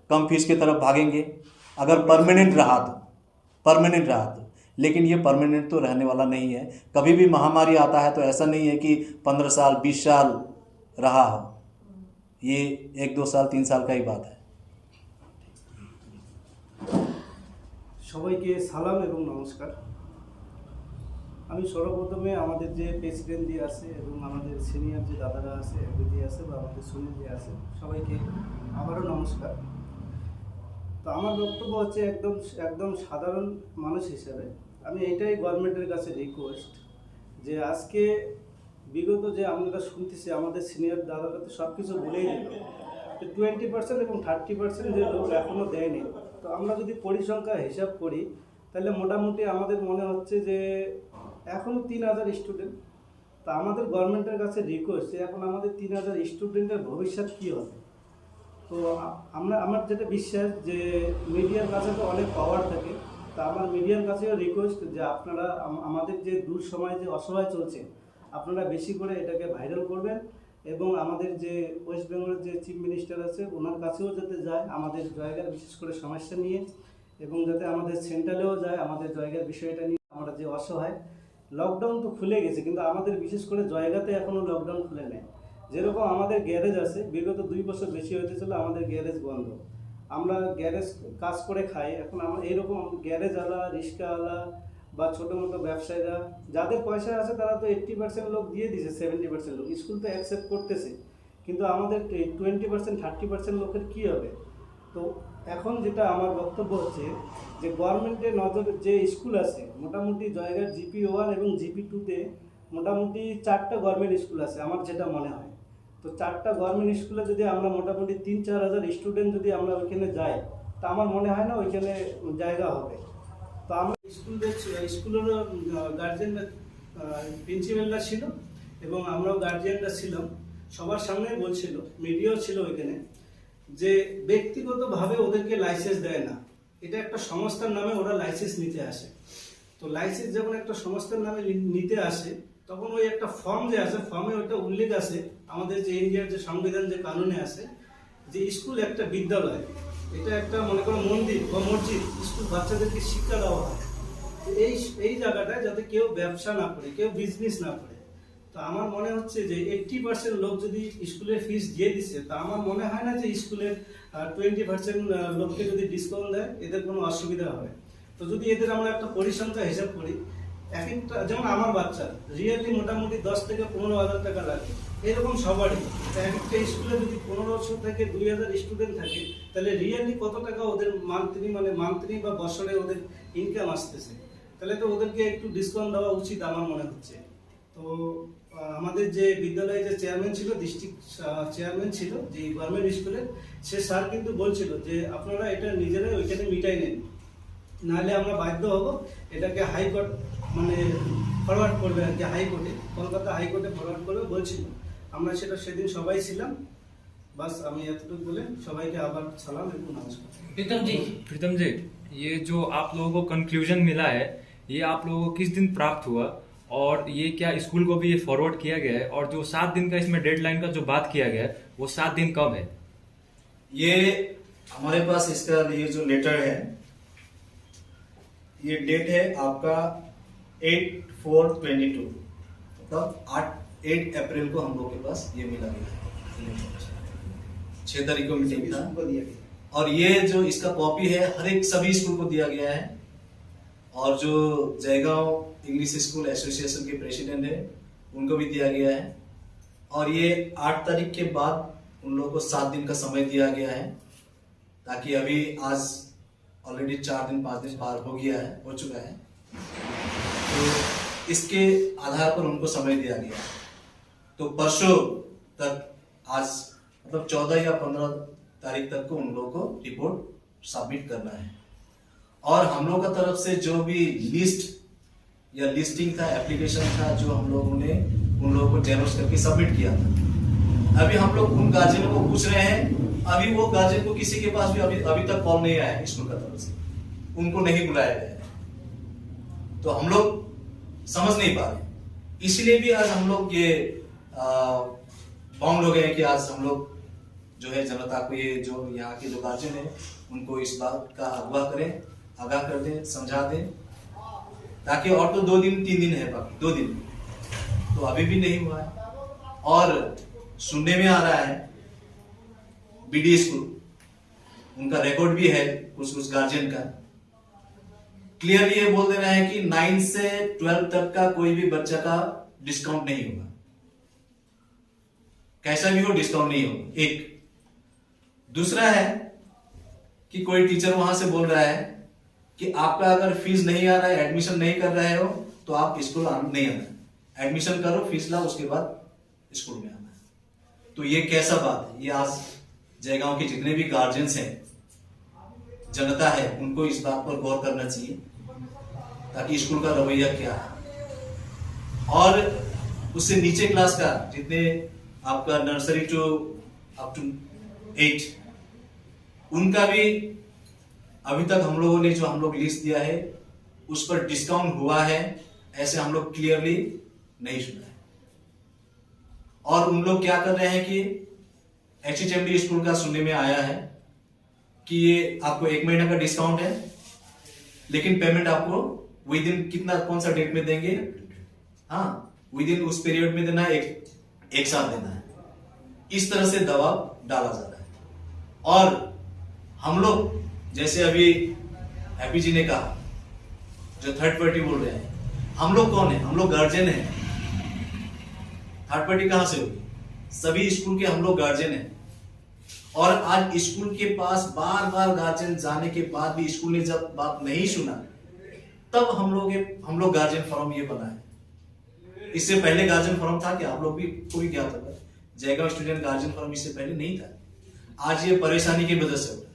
कम फीस की तरफ भागेंगे। अगर परमानेंट रहा तो, लेकिन ये परमानेंट तो रहने वाला नहीं है। कभी भी महामारी आता है तो ऐसा नहीं है कि 15 साल 20 साल रहा हो, ये 1-2 साल 3 साल का ही बात है। সবাইকে সালাম এবং নমস্কার। আমি সর্বপ্রথমে আমাদের যে প্রেসিডেন্ট যে আছে এবং আমাদের সিনিয়র যে দাদারা আছে, দিদি আছে বা আমাদের সুনীল যে আছে, সবাইকে আবারও নমস্কার। তো আমার বক্তব্য হচ্ছে একদম সাধারণ মানুষ হিসেবে আমি এটাই গভর্নমেন্টের কাছে রিকোয়েস্ট, যে আজকে বিগত যে আমরা শুনতেছি আমাদের সিনিয়র দাদারা তো সব কিছু বলেই দিল, 20% এবং 30% যে লোক এখনও দেয়নি। তো আমরা যদি পরিসংখ্যা হিসাব করি তাহলে মোটামুটি আমাদের মনে হচ্ছে যে এখনও 3000 স্টুডেন্ট। তা আমাদের গভর্নমেন্টের কাছে রিকোয়েস্ট যে এখন আমাদের 3000 স্টুডেন্টের ভবিষ্যৎ কী হবে। তো আমার যেটা বিশ্বাস যে মিডিয়ার কাছে তো অনেক পাওয়ার থাকে, তা আমার মিডিয়ার কাছেও রিকোয়েস্ট যে আপনারা আমাদের যে দূর সময় যে অসহায় চলছে, আপনারা বেশি করে এটাকে ভাইরাল করবেন এবং আমাদের যে ওয়েস্ট বেঙ্গলের যে চিফ মিনিস্টার আছে ওনার কাছেও যাতে যায় আমাদের জায়গার বিশেষ করে সমস্যা নিয়ে, এবং যাতে আমাদের সেন্ট্রালেও যায় আমাদের জায়গার বিষয়টা নিয়ে। আমরা যে অসহায়, লকডাউন তো খুলে গেছে কিন্তু আমাদের বিশেষ করে জায়গাতে এখনও লকডাউন খুলে নেই। যেরকম আমাদের গ্যারেজ আছে, বিগত 2 বছর বেশি হতে চলে আমাদের গ্যারেজ বন্ধ। আমরা গ্যারেজ কাজ করে খাই। এখন আমরা এইরকম গ্যারেজওয়ালা, রিক্সাওয়ালা বা ছোটো মোটো ব্যবসায়ীরা যাদের পয়সা আছে তারা তো 80% লোক দিয়ে দিছে, 70% লোক স্কুল তো অ্যাকসেপ্ট করতেছে, কিন্তু আমাদের 20% 30% লোকের কী হবে? তো এখন যেটা আমার বক্তব্য হচ্ছে যে গভর্নমেন্টের নজরে যে স্কুল আছে মোটামুটি জায়গার GP1 এবং GP2-তে মোটামুটি 4টা গভর্নমেন্ট স্কুল আছে আমার যেটা মনে হয়। তো 4টা গভর্নমেন্ট স্কুলে যদি আমরা মোটামুটি 3-4 হাজার স্টুডেন্ট যদি আমরা ওইখানে যাই, তা আমার মনে হয় না ওইখানে জায়গা হবে। তো আমরা স্কুলের গার্জেনরা, প্রিন্সিপালরা ছিল এবং আমরাও গার্জিয়ানরা ছিলাম, সবার সামনেই বলছিল, মিডিয়াও ছিল ওইখানে, যে ব্যক্তিগতভাবে ওদেরকে লাইসেন্স দেয় না। এটা একটা সংস্থার নামে ওরা লাইসেন্স নিতে আসে। তো লাইসেন্স যখন একটা সংস্থার নামে নিতে আসে তখন ওই একটা ফর্ম যে আছে, ফর্মে ওইটা উল্লেখ আছে আমাদের যে ইন্ডিয়ার যে সংবিধান যে কানুনে আছে যে স্কুল একটা বিদ্যালয়, এটা একটা মনে করো মন্দির বা মসজিদ, স্কুল বাচ্চাদেরকে শিক্ষা দেওয়া হয়। এই জায়গাটায় যাতে কেউ ব্যবসা না করে, কেউ বিজনেস না করে। তো আমার মনে হচ্ছে যে 80% লোক যদি স্কুলের ফিস দিয়ে দিচ্ছে, তা আমার মনে হয় না যে স্কুলের 20% লোককে যদি ডিসকাউন্ট দেয় এদের কোনো অসুবিধা হবে। তো যদি এদের আমরা একটা পরিসংখ্যা হিসাব করি, এক একটা, যেমন আমার বাচ্চা রিয়েলি মোটামুটি 10 থেকে 15,000 টাকা লাগে, এরকম সবারই। তো এক একটা স্কুলে যদি 1500 থেকে 2000 স্টুডেন্ট থাকে, তাহলে রিয়েলি কত টাকা ওদের মান্থলি বা বছরে ওদের ইনকাম আসতেছে, তাহলে তো ওদেরকে একটু ডিসকাউন্ট দেওয়া উচিত আমার মনে হচ্ছে। তো আমাদের যে বিদ্যালয়ে যে চেয়ারম্যান ছিল, ডিস্ট্রিক্ট চেয়ারম্যান ছিল যে গভর্নমেন্ট স্কুলের, সে স্যার কিন্তু বলছিল যে আপনারা এটা নিজেরাই ওইখানে মিটাই নেন, নাহলে আমরা বাধ্য হব এটাকে হাইকোর্ট ফরওয়ার্ড করবে আর কি, হাইকোর্টে, কলকাতা হাইকোর্টে ফরওয়ার্ড করবে বলছিল। আমরা সেটা সেদিন সবাই ছিলাম। बस আমি এতটুকু বলে সবাইকে আবার সালাম এবং নমস্কার। प्रीतम जी, ये जो आप लोगों को कंक्लूजन मिला है, ये आप लोगों को किस दिन प्राप्त हुआ और ये क्या स्कूल को भी ये फॉरवर्ड किया गया है? और जो 7 दिन का इसमें डेडलाइन का जो बात किया गया है वो 7 दिन कब है? ये हमारे पास इसका ये जो लेटर है, ये डेट है आपका 8/4/22, मतलब 8 अप्रैल को हम लोग के पास ये मिला गया है। 6 तारीख को मीटिंग था और ये जो इसका कॉपी है हर एक सभी स्कूल को दिया गया है, और जो जयगांव इंग्लिश स्कूल एसोसिएशन के प्रेसिडेंट है उनको भी दिया गया है। और ये 8 तारीख के बाद उन लोगों को 7 दिन का समय दिया गया है, ताकि अभी आज ऑलरेडी 4 दिन 5 दिन पार हो चुका है, तो इसके आधार पर उनको समय दिया गया। तो परसों तक, आज मतलब 14 या 15 तारीख तक को उन लोगों को रिपोर्ट सबमिट करना है। और हम लोग का तरफ से जो भी लिस्ट या लिस्टिंग था, एप्लीकेशन था, जो हम लोगों ने उन लोगों को जेरोक्स करके सबमिट किया था, अभी हम लोग उन गार्जियनों को पूछ रहे हैं। अभी वो गार्जियन को किसी के पास भी अभी तक कॉल नहीं आया है स्कूल का तरफ से, उनको नहीं बुलाया गया है। तो हम लोग समझ नहीं पा रहे, इसलिए भी आज हम लोग ये बाउंड हो गए कि आज हम लोग जो है जनता को, ये जो यहाँ के जो गार्जियन है उनको इस बात का आगाह कर दें, समझा दें, ताकि और तो 2 दिन 3 दिन है, बाकी 2 दिन तो अभी भी नहीं हुआ है। और सुनने में आ रहा है बीडी स्कूल, उनका रिकॉर्ड भी है कुछ गार्जियन का, क्लियरली ये बोल दे रहे हैं कि 9 से 12 तक का कोई भी बच्चा का डिस्काउंट नहीं होगा, कैसा भी हो डिस्काउंट नहीं होगा। एक दूसरा है कि कोई टीचर वहां से बोल रहा है कि आपका अगर फीस नहीं आ रहा है, एडमिशन नहीं कर रहे हो, तो आप स्कूल नहीं आना, एडमिशन करो, फीस लाओ, उसके बाद स्कूल में आना। तो ये कैसा बात है? ये आज जयगांव के जितने भी गार्जियंस हैं, जनता है, उनको इस बात पर गौर करना चाहिए, ताकि स्कूल का रवैया क्या है। और उससे नीचे क्लास का जितने आपका नर्सरी टू अप टू 8, उनका भी अभी तक हम लोगों ने जो हम लोग लिस्ट दिया है उस पर डिस्काउंट हुआ है ऐसे हम लोग क्लियरली नहीं सुना है। और उन लोग क्या कर रहे हैं कि HHMD स्कूल का सुनने में आया है कि ये आपको 1 महीना का डिस्काउंट है, लेकिन पेमेंट आपको विद इन कितना कौन सा डेट में देंगे, हाँ विद इन उस पीरियड में देना है, एक साथ देना है। इस तरह से दबाव डाला जा रहा है। और हम लोग जैसे अभी हैप्पी जी ने कहा, जो थर्ड पार्टी बोल रहे हैं, हम लोग कौन है? हम लोग गार्जियन हैं। थर्ड पार्टी कहां से होगी? सभी स्कूल के हम लोग गार्जियन हैं। और आज स्कूल के पास बार बार गार्जियन जाने के बाद भी स्कूल ने जब बात नहीं सुना, तब हम लोग गार्जियन फोरम ये बना है। इससे पहले गार्जियन फोरम था क्या? आप लोग भी कोई ज्ञात होगा, जयगांव स्टूडेंट गार्जियन फोरम इससे पहले नहीं था। आज ये परेशानी की वजह से हो रहा है।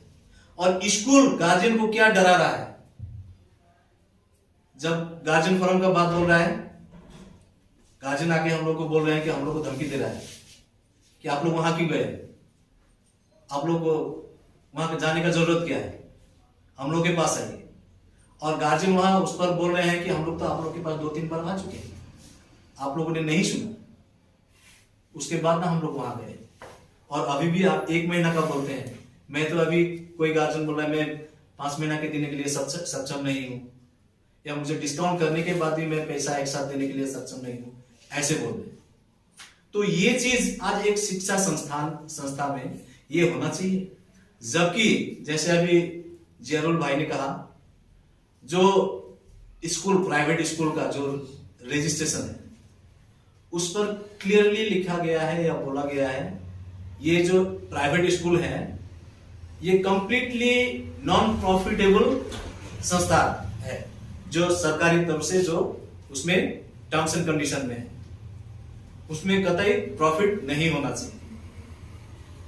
और स्कूल गार्जियन को क्या डरा रहा है? जब गार्जियन फोरम का बात बोल रहा है, गार्जियन आके हम लोग को बोल रहे हैं कि हम लोग को धमकी दे रहा है कि आप लोग वहां क्यों गए, आप लोग को वहां जाने का जरूरत क्या है, हम लोग के पास आइए। और गार्जियन वहां उस पर बोल रहे हैं कि हम लोग तो आप लोग के पास 2-3 बार आ चुके हैं, आप लोगों ने नहीं सुना। उसके बाद ना हम लोग वहां गए, और अभी भी आप 1 महीना का बोलते हैं। मैं तो अभी कोई गार्जियन बोल रहा है मैं 5 महीना के देने के लिए सक्षम नहीं हूं, या मुझे डिस्काउंट करने के बाद भी मैं पैसा एक साथ देने के लिए सक्षम नहीं हूं, ऐसे बोल रहे हैं। तो ये चीज आज एक शिक्षा संस्था में ये होना चाहिए। जबकि जैसे अभी जयरुल भाई ने कहा, जो स्कूल प्राइवेट स्कूल का जो रजिस्ट्रेशन है उस पर क्लियरली लिखा गया है या बोला गया है, ये जो प्राइवेट स्कूल है ये कंप्लीटली नॉन प्रॉफिटेबल संस्था है, जो सरकारी तरफ से जो उसमें टर्म्स एंड कंडीशन में है, उसमें कतई प्रॉफिट नहीं होना चाहिए।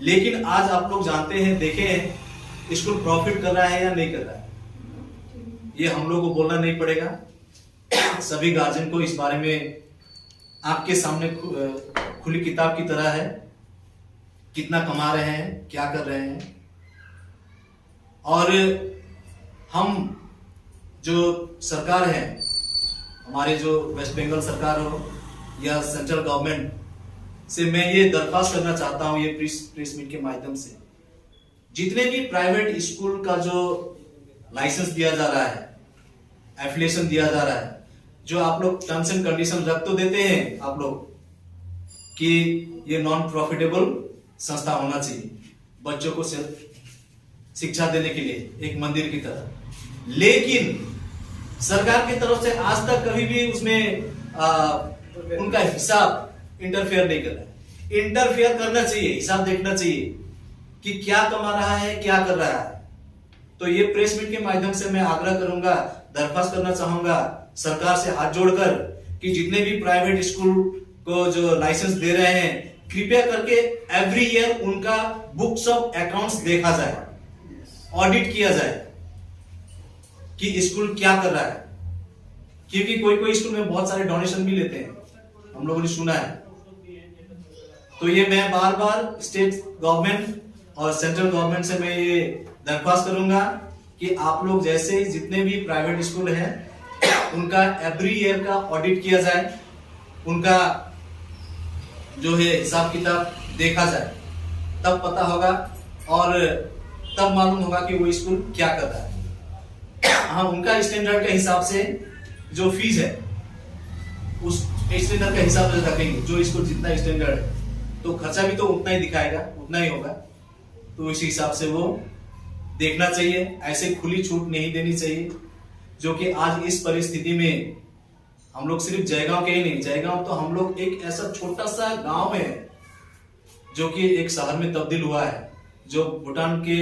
लेकिन आज आप लोग जानते हैं, देखे हैं स्कूल प्रॉफिट कर रहा है या नहीं कर रहा है, ये हम लोग को बोलना नहीं पड़ेगा। सभी गार्जियन को इस बारे में आपके सामने खुली किताब की तरह है, कितना कमा रहे हैं, क्या कर रहे हैं। और हम जो सरकार है, हमारे जो वेस्ट बंगाल सरकार हो या सेंट्रल गवर्नमेंट से मैं ये दरख्वास्त करना चाहता हूं, ये प्रेस मीट के माध्यम से, जितने भी प्राइवेट स्कूल का जो लाइसेंस दिया जा रहा है, एफिलिएशन दिया जा रहा है, जो आप लोग टर्म्स एंड कंडीशन रख तो देते हैं आप लोग कि ये नॉन प्रॉफिटेबल संस्था होना चाहिए, बच्चों को शिक्षा देने के लिए एक मंदिर की तरह। लेकिन सरकार की तरफ से आज तक कभी भी उसमें उनका हिसाब इंटरफेयर नहीं कर रहा है। इंटरफेयर करना चाहिए, हिसाब देखना चाहिए कि क्या कमा रहा है, क्या कर रहा है। तो ये प्रेस मीट के माध्यम से मैं आग्रह करूंगा, दरख्वास्त करना चाहूंगा सरकार से हाथ जोड़कर कि जितने भी प्राइवेट स्कूल को जो लाइसेंस दे रहे हैं, कृपया करके एवरी ईयर उनका बुक्स ऑफ अकाउंट्स देखा जाए, ऑडिट किया जाए कि स्कूल क्या कर रहा है। क्योंकि कोई स्कूल में बहुत सारे डोनेशन भी लेते हैं, हम लोगों ने सुना है। तो ये मैं बार बार स्टेट गवर्नमेंट और सेंट्रल गवर्नमेंट से मैं ये दरख्वास्त करूंगा कि आप लोग जैसे ही जितने भी प्राइवेट स्कूल हैं उनका एवरी ईयर का ऑडिट किया जाए, उनका जो है हिसाब किताब देखा जाए, तब पता होगा और तब मालूम होगा कि वो स्कूल क्या कर रहा है। हाँ, उनका स्टैंडर्ड के हिसाब से जो फीस है उस स्टैंडर्ड का हिसाब से रखेंगे, जो स्कूल जितना स्टैंडर्ड है तो खर्चा भी तो उतना ही दिखाएगा, उतना ही होगा। तो इसी हिसाब से वो देखना चाहिए, ऐसे खुली छूट नहीं देनी चाहिए। जो कि आज इस परिस्थिति में हम लोग सिर्फ जयगांव के ही नहीं, जयगांव तो हम लोग एक ऐसा छोटा सा गांव है जो कि एक शहर में तब्दील हुआ है, जो भूटान के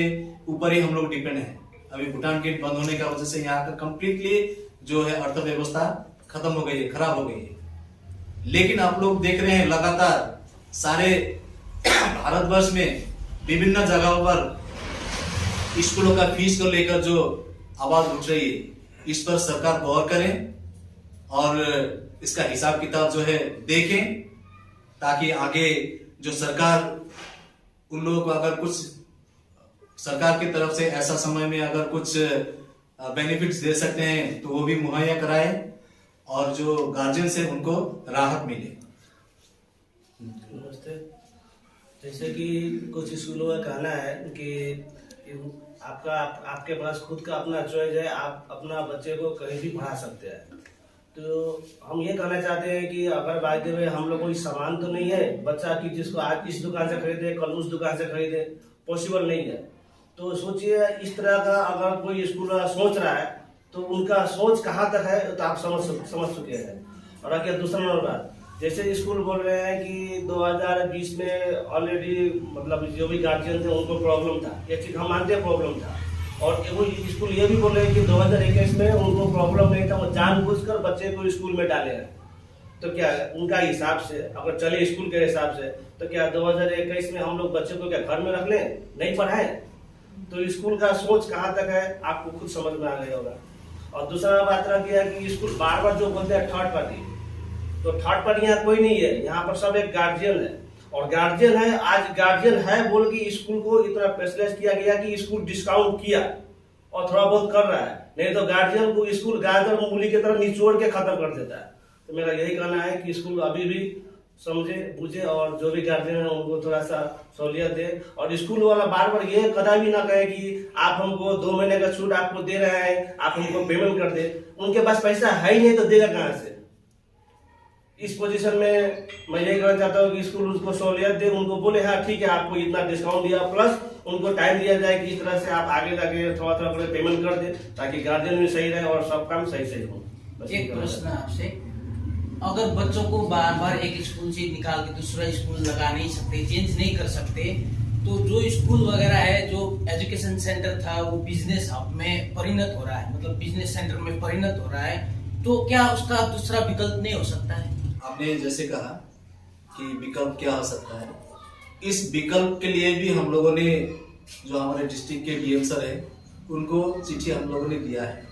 ऊपर ही हम लोग डिपेंड है। अभी भूटान के बंद होने का वजह से यहाँ का कंप्लीटली जो है अर्थव्यवस्था खत्म हो गई है, खराब हो गई है। लेकिन आप लोग देख रहे हैं लगातार सारे भारतवर्ष में विभिन्न जगहों पर स्कूलों का फीस को लेकर जो आवाज उठ रही है, इस पर सरकार गौर करें और इसका हिसाब किताब जो है देखें, ताकि आगे जो सरकार उन लोगों को अगर कुछ सरकार की तरफ से ऐसा समय में अगर कुछ बेनिफिट्स दे सकते हैं तो वो भी मुहैया कराए और जो गार्जियंस है उनको राहत मिले। नमस्ते। जैसे कि कुछ स्कूलों का कहना है कि आपके पास खुद का अपना चॉइस है, आप अपना बच्चे को कहीं भी पढ़ा सकते हैं। तो हम ये कहना चाहते हैं कि अगर बाय द वे हम लोग कोई सामान तो नहीं है बच्चा की जिसको आज इस दुकान से खरीदे कल उस दुकान से खरीदे, पॉसिबल नहीं है। तो सोचिए इस तरह का अगर कोई स्कूल वाला सोच रहा है तो उनका सोच कहाँ तक है तो आप समझ चुके हैं। और आगे दूसरा नंबर बात, जैसे स्कूल बोल रहे हैं कि 2020 में ऑलरेडी मतलब जो भी गार्जियन थे उनको प्रॉब्लम था, ये चीज़ हम मानते हैं प्रॉब्लम था। और वो स्कूल ये भी बोल रहे हैं कि 2021 में उनको प्रॉब्लम नहीं था, वो जानबूझकर बच्चे को स्कूल में डाले हैं। तो क्या उनका हिसाब से अगर चले स्कूल के हिसाब से तो क्या 2021 में हम लोग बच्चे को क्या घर में रख लें, नहीं पढ़ाएं? तो स्कूल का सोच कहाँ तक है आपको खुद समझ में आ गया होगा। और दूसरा बात रह गया कि स्कूल बार बार जो बोलते हैं थर्ड पार्टी, तो थर्ड पार्टी यहाँ कोई नहीं है, यहाँ पर सब एक गार्जियन है। और गार्जियन है, आज गार्जियन है बोल के स्कूल को इतना प्रेशराइज किया गया कि स्कूल डिस्काउंट किया और थोड़ा बहुत कर रहा है, नहीं तो गार्जियन को स्कूल गाजर मूली की तरह निचोड़ के खत्म कर देता है। तो मेरा यही कहना है कि स्कूल अभी भी समझे बुझे और जो भी गार्जियन है उनको थोड़ा सा सहूलियत दे। और स्कूल वाला बार बार ये कदापि ना कहे कि आप हमको 2 महीने का छूट आपको दे रहे हैं, आप हमको पेमेंट कर दे। उनके पास पैसा है ही नहीं तो देगा कहाँ से? इस पोजीशन में मैं यही कहना चाहता हूँ कि स्कूल उसको सहूलियत दे, उनको बोले हाँ ठीक है आपको इतना डिस्काउंट दिया, प्लस उनको टाइम दिया जाए कि इस तरह से आप आगे जाके थोड़ा थोड़ा थोड़ा पेमेंट कर दे ताकि गार्जियन भी सही रहे और सब काम सही सही हो। एक प्रश्न आपसे, अगर बच्चों को बार बार एक स्कूल से निकाल के दूसरा स्कूल लगा नहीं सकते, चेंज नहीं कर सकते, तो जो स्कूल वगैरह है, जो एजुकेशन सेंटर था वो बिजनेस हब में परिणत हो रहा है, मतलब बिजनेस सेंटर में परिणत हो रहा है, तो क्या उसका दूसरा विकल्प नहीं हो सकता है? आपने जैसे कहा कि विकल्प क्या हो सकता है, इस विकल्प के लिए भी हम लोगों ने जो हमारे डिस्ट्रिक्ट के डीएम सर है उनको चिट्ठी हम लोगों ने दिया है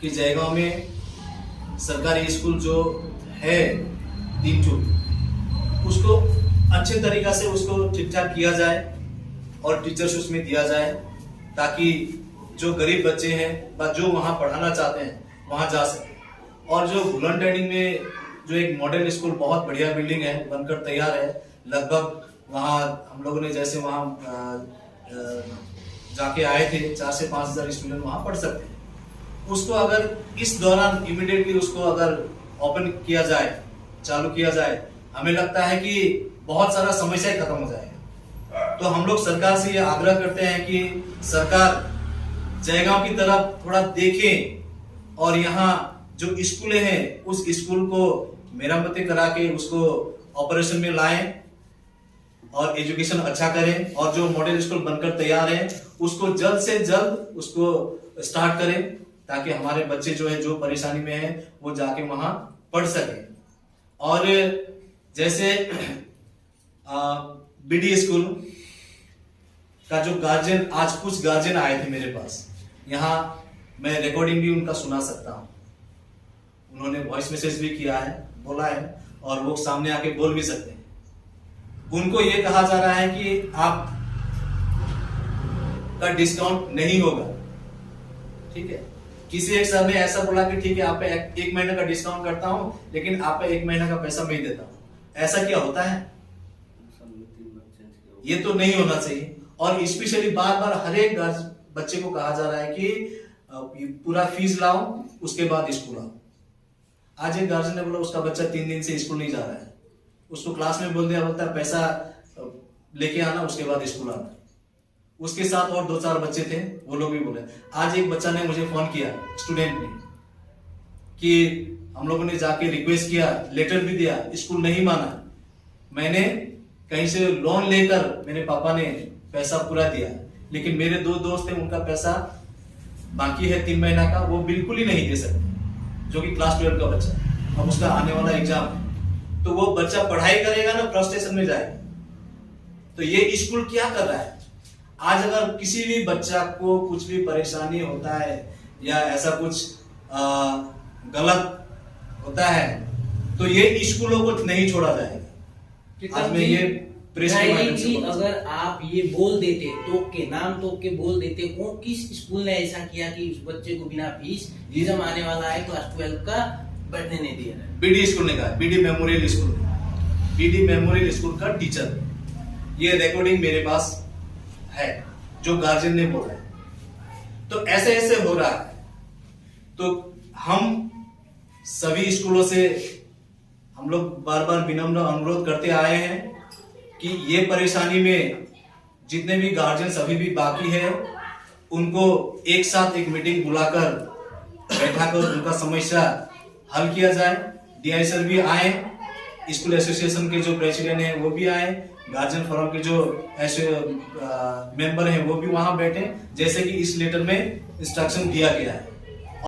कि जयगांव में सरकारी स्कूल जो है 3 उसको अच्छे तरीका से उसको ठीक ठाक किया जाए और टीचर्स उसमें दिया जाए ताकि जो गरीब बच्चे हैं व जो वहाँ पढ़ाना चाहते हैं वहाँ जा सके। और जो बुलंद ट्रेनिंग में जो एक मॉडल स्कूल बहुत बढ़िया बिल्डिंग है बनकर तैयार है, लगभग वहाँ हम लोगों ने जैसे वहाँ जाके आए थे 4 से 5 हज़ार स्टूडेंट वहाँ पढ़ सकते हैं। उसको अगर इस दौरान इमीडिएटली उसको अगर ओपन किया जाए, चालू किया जाए, हमें लगता है कि बहुत सारा समस्या खत्म हो जाएगा। तो हम लोग सरकार से ये आग्रह करते हैं कि सरकार जयगांव की तरफ थोड़ा देखें और यहाँ जो स्कूलें हैं उस स्कूल को मरम्मतें करा के उसको ऑपरेशन में लाएं और एजुकेशन अच्छा करें और जो मॉडल स्कूल बनकर तैयार है उसको जल्द से जल्द उसको स्टार्ट करें ताकि हमारे बच्चे जो है जो परेशानी में है वो जाके वहां पढ़ सके। और जैसे बीडी स्कूल का जो गार्जियन, आज कुछ गार्जियन आए थे मेरे पास, यहाँ मैं रिकॉर्डिंग भी उनका सुना सकता हूँ, उन्होंने वॉइस मैसेज भी किया है, बोला है और वो सामने आके बोल भी सकते हैं। उनको ये कहा जा रहा है कि आप का डिस्काउंट नहीं होगा, ठीक है। किसी एक सर ने ऐसा बोला कि ठीक है आप 1 महीने का डिस्काउंट करता हूं लेकिन आप 1 महीने का पैसा मैं देता हूं। ऐसा क्या होता है? ये तो नहीं होना चाहिए। और स्पेशली बार बार हर एक बच्चे को कहा जा रहा है कि पूरा फीस लाओ उसके बाद स्कूल आओ। आज एक गार्जियन ने बोला उसका बच्चा 3 दिन से स्कूल नहीं जा रहा है, उसको क्लास में बोल दिया, बोलता है पैसा लेके आना उसके बाद स्कूल आना। उसके साथ और 2-4 बच्चे थे, वो लोग भी बोले। आज एक बच्चा ने मुझे फोन किया, स्टूडेंट ने, कि हम लोगों ने जाके रिक्वेस्ट किया, लेटर भी दिया, स्कूल नहीं माना। मैंने कहीं से लोन लेकर मेरे पापा ने पैसा पूरा दिया, लेकिन मेरे 2 दोस्त थे उनका पैसा बाकी है 3 महीना का, वो बिल्कुल ही नहीं दे सकते, जो कि क्लास 12 का बच्चा। अब उसका आने वाला एग्जाम है, तो वो बच्चा पढ़ाई करेगा ना, फ्रस्ट्रेशन में जाएगा। तो ये स्कूल क्या कर रहा है? आज अगर किसी भी बच्चा को कुछ भी परेशानी होता है या ऐसा कुछ गलत होता है तो ये स्कूलों को नहीं छोड़ा जाएगा। आज मैं ये प्रेस के माध्यम से डायरेक्टली बोला जाए। अगर आप ये बोल देते, नाम तो के बोल देते, कौन किस स्कूल ने ऐसा किया कि उस बच्चे को बिना फीस एग्जाम आने वाला है क्लास 12 का बैठने नहीं दिया है? बीडी स्कूल ने कहा, BD memorial school, BD memorial school का टीचर, ये रिकॉर्डिंग मेरे पास है जो गार्जियन ने बोला है। तो ऐसे ऐसे हो रहा है। तो हम सभी स्कूलों से हम लोग बार बार विनम्र अनुरोध करते आए हैं कि ये परेशानी में जितने भी गार्जियन अभी भी बाकी है, उनको एक साथ एक मीटिंग बुलाकर बैठाकर उनका समस्या हल किया जाए। डीआई सर भी आए, स्कूल एसोसिएशन के जो प्रेसिडेंट हैं वो भी आए, गार्जियन फोरम के जो मेंबर हैं वो भी वहां बैठे, जैसे कि इस लेटर में इंस्ट्रक्शन दिया गया है।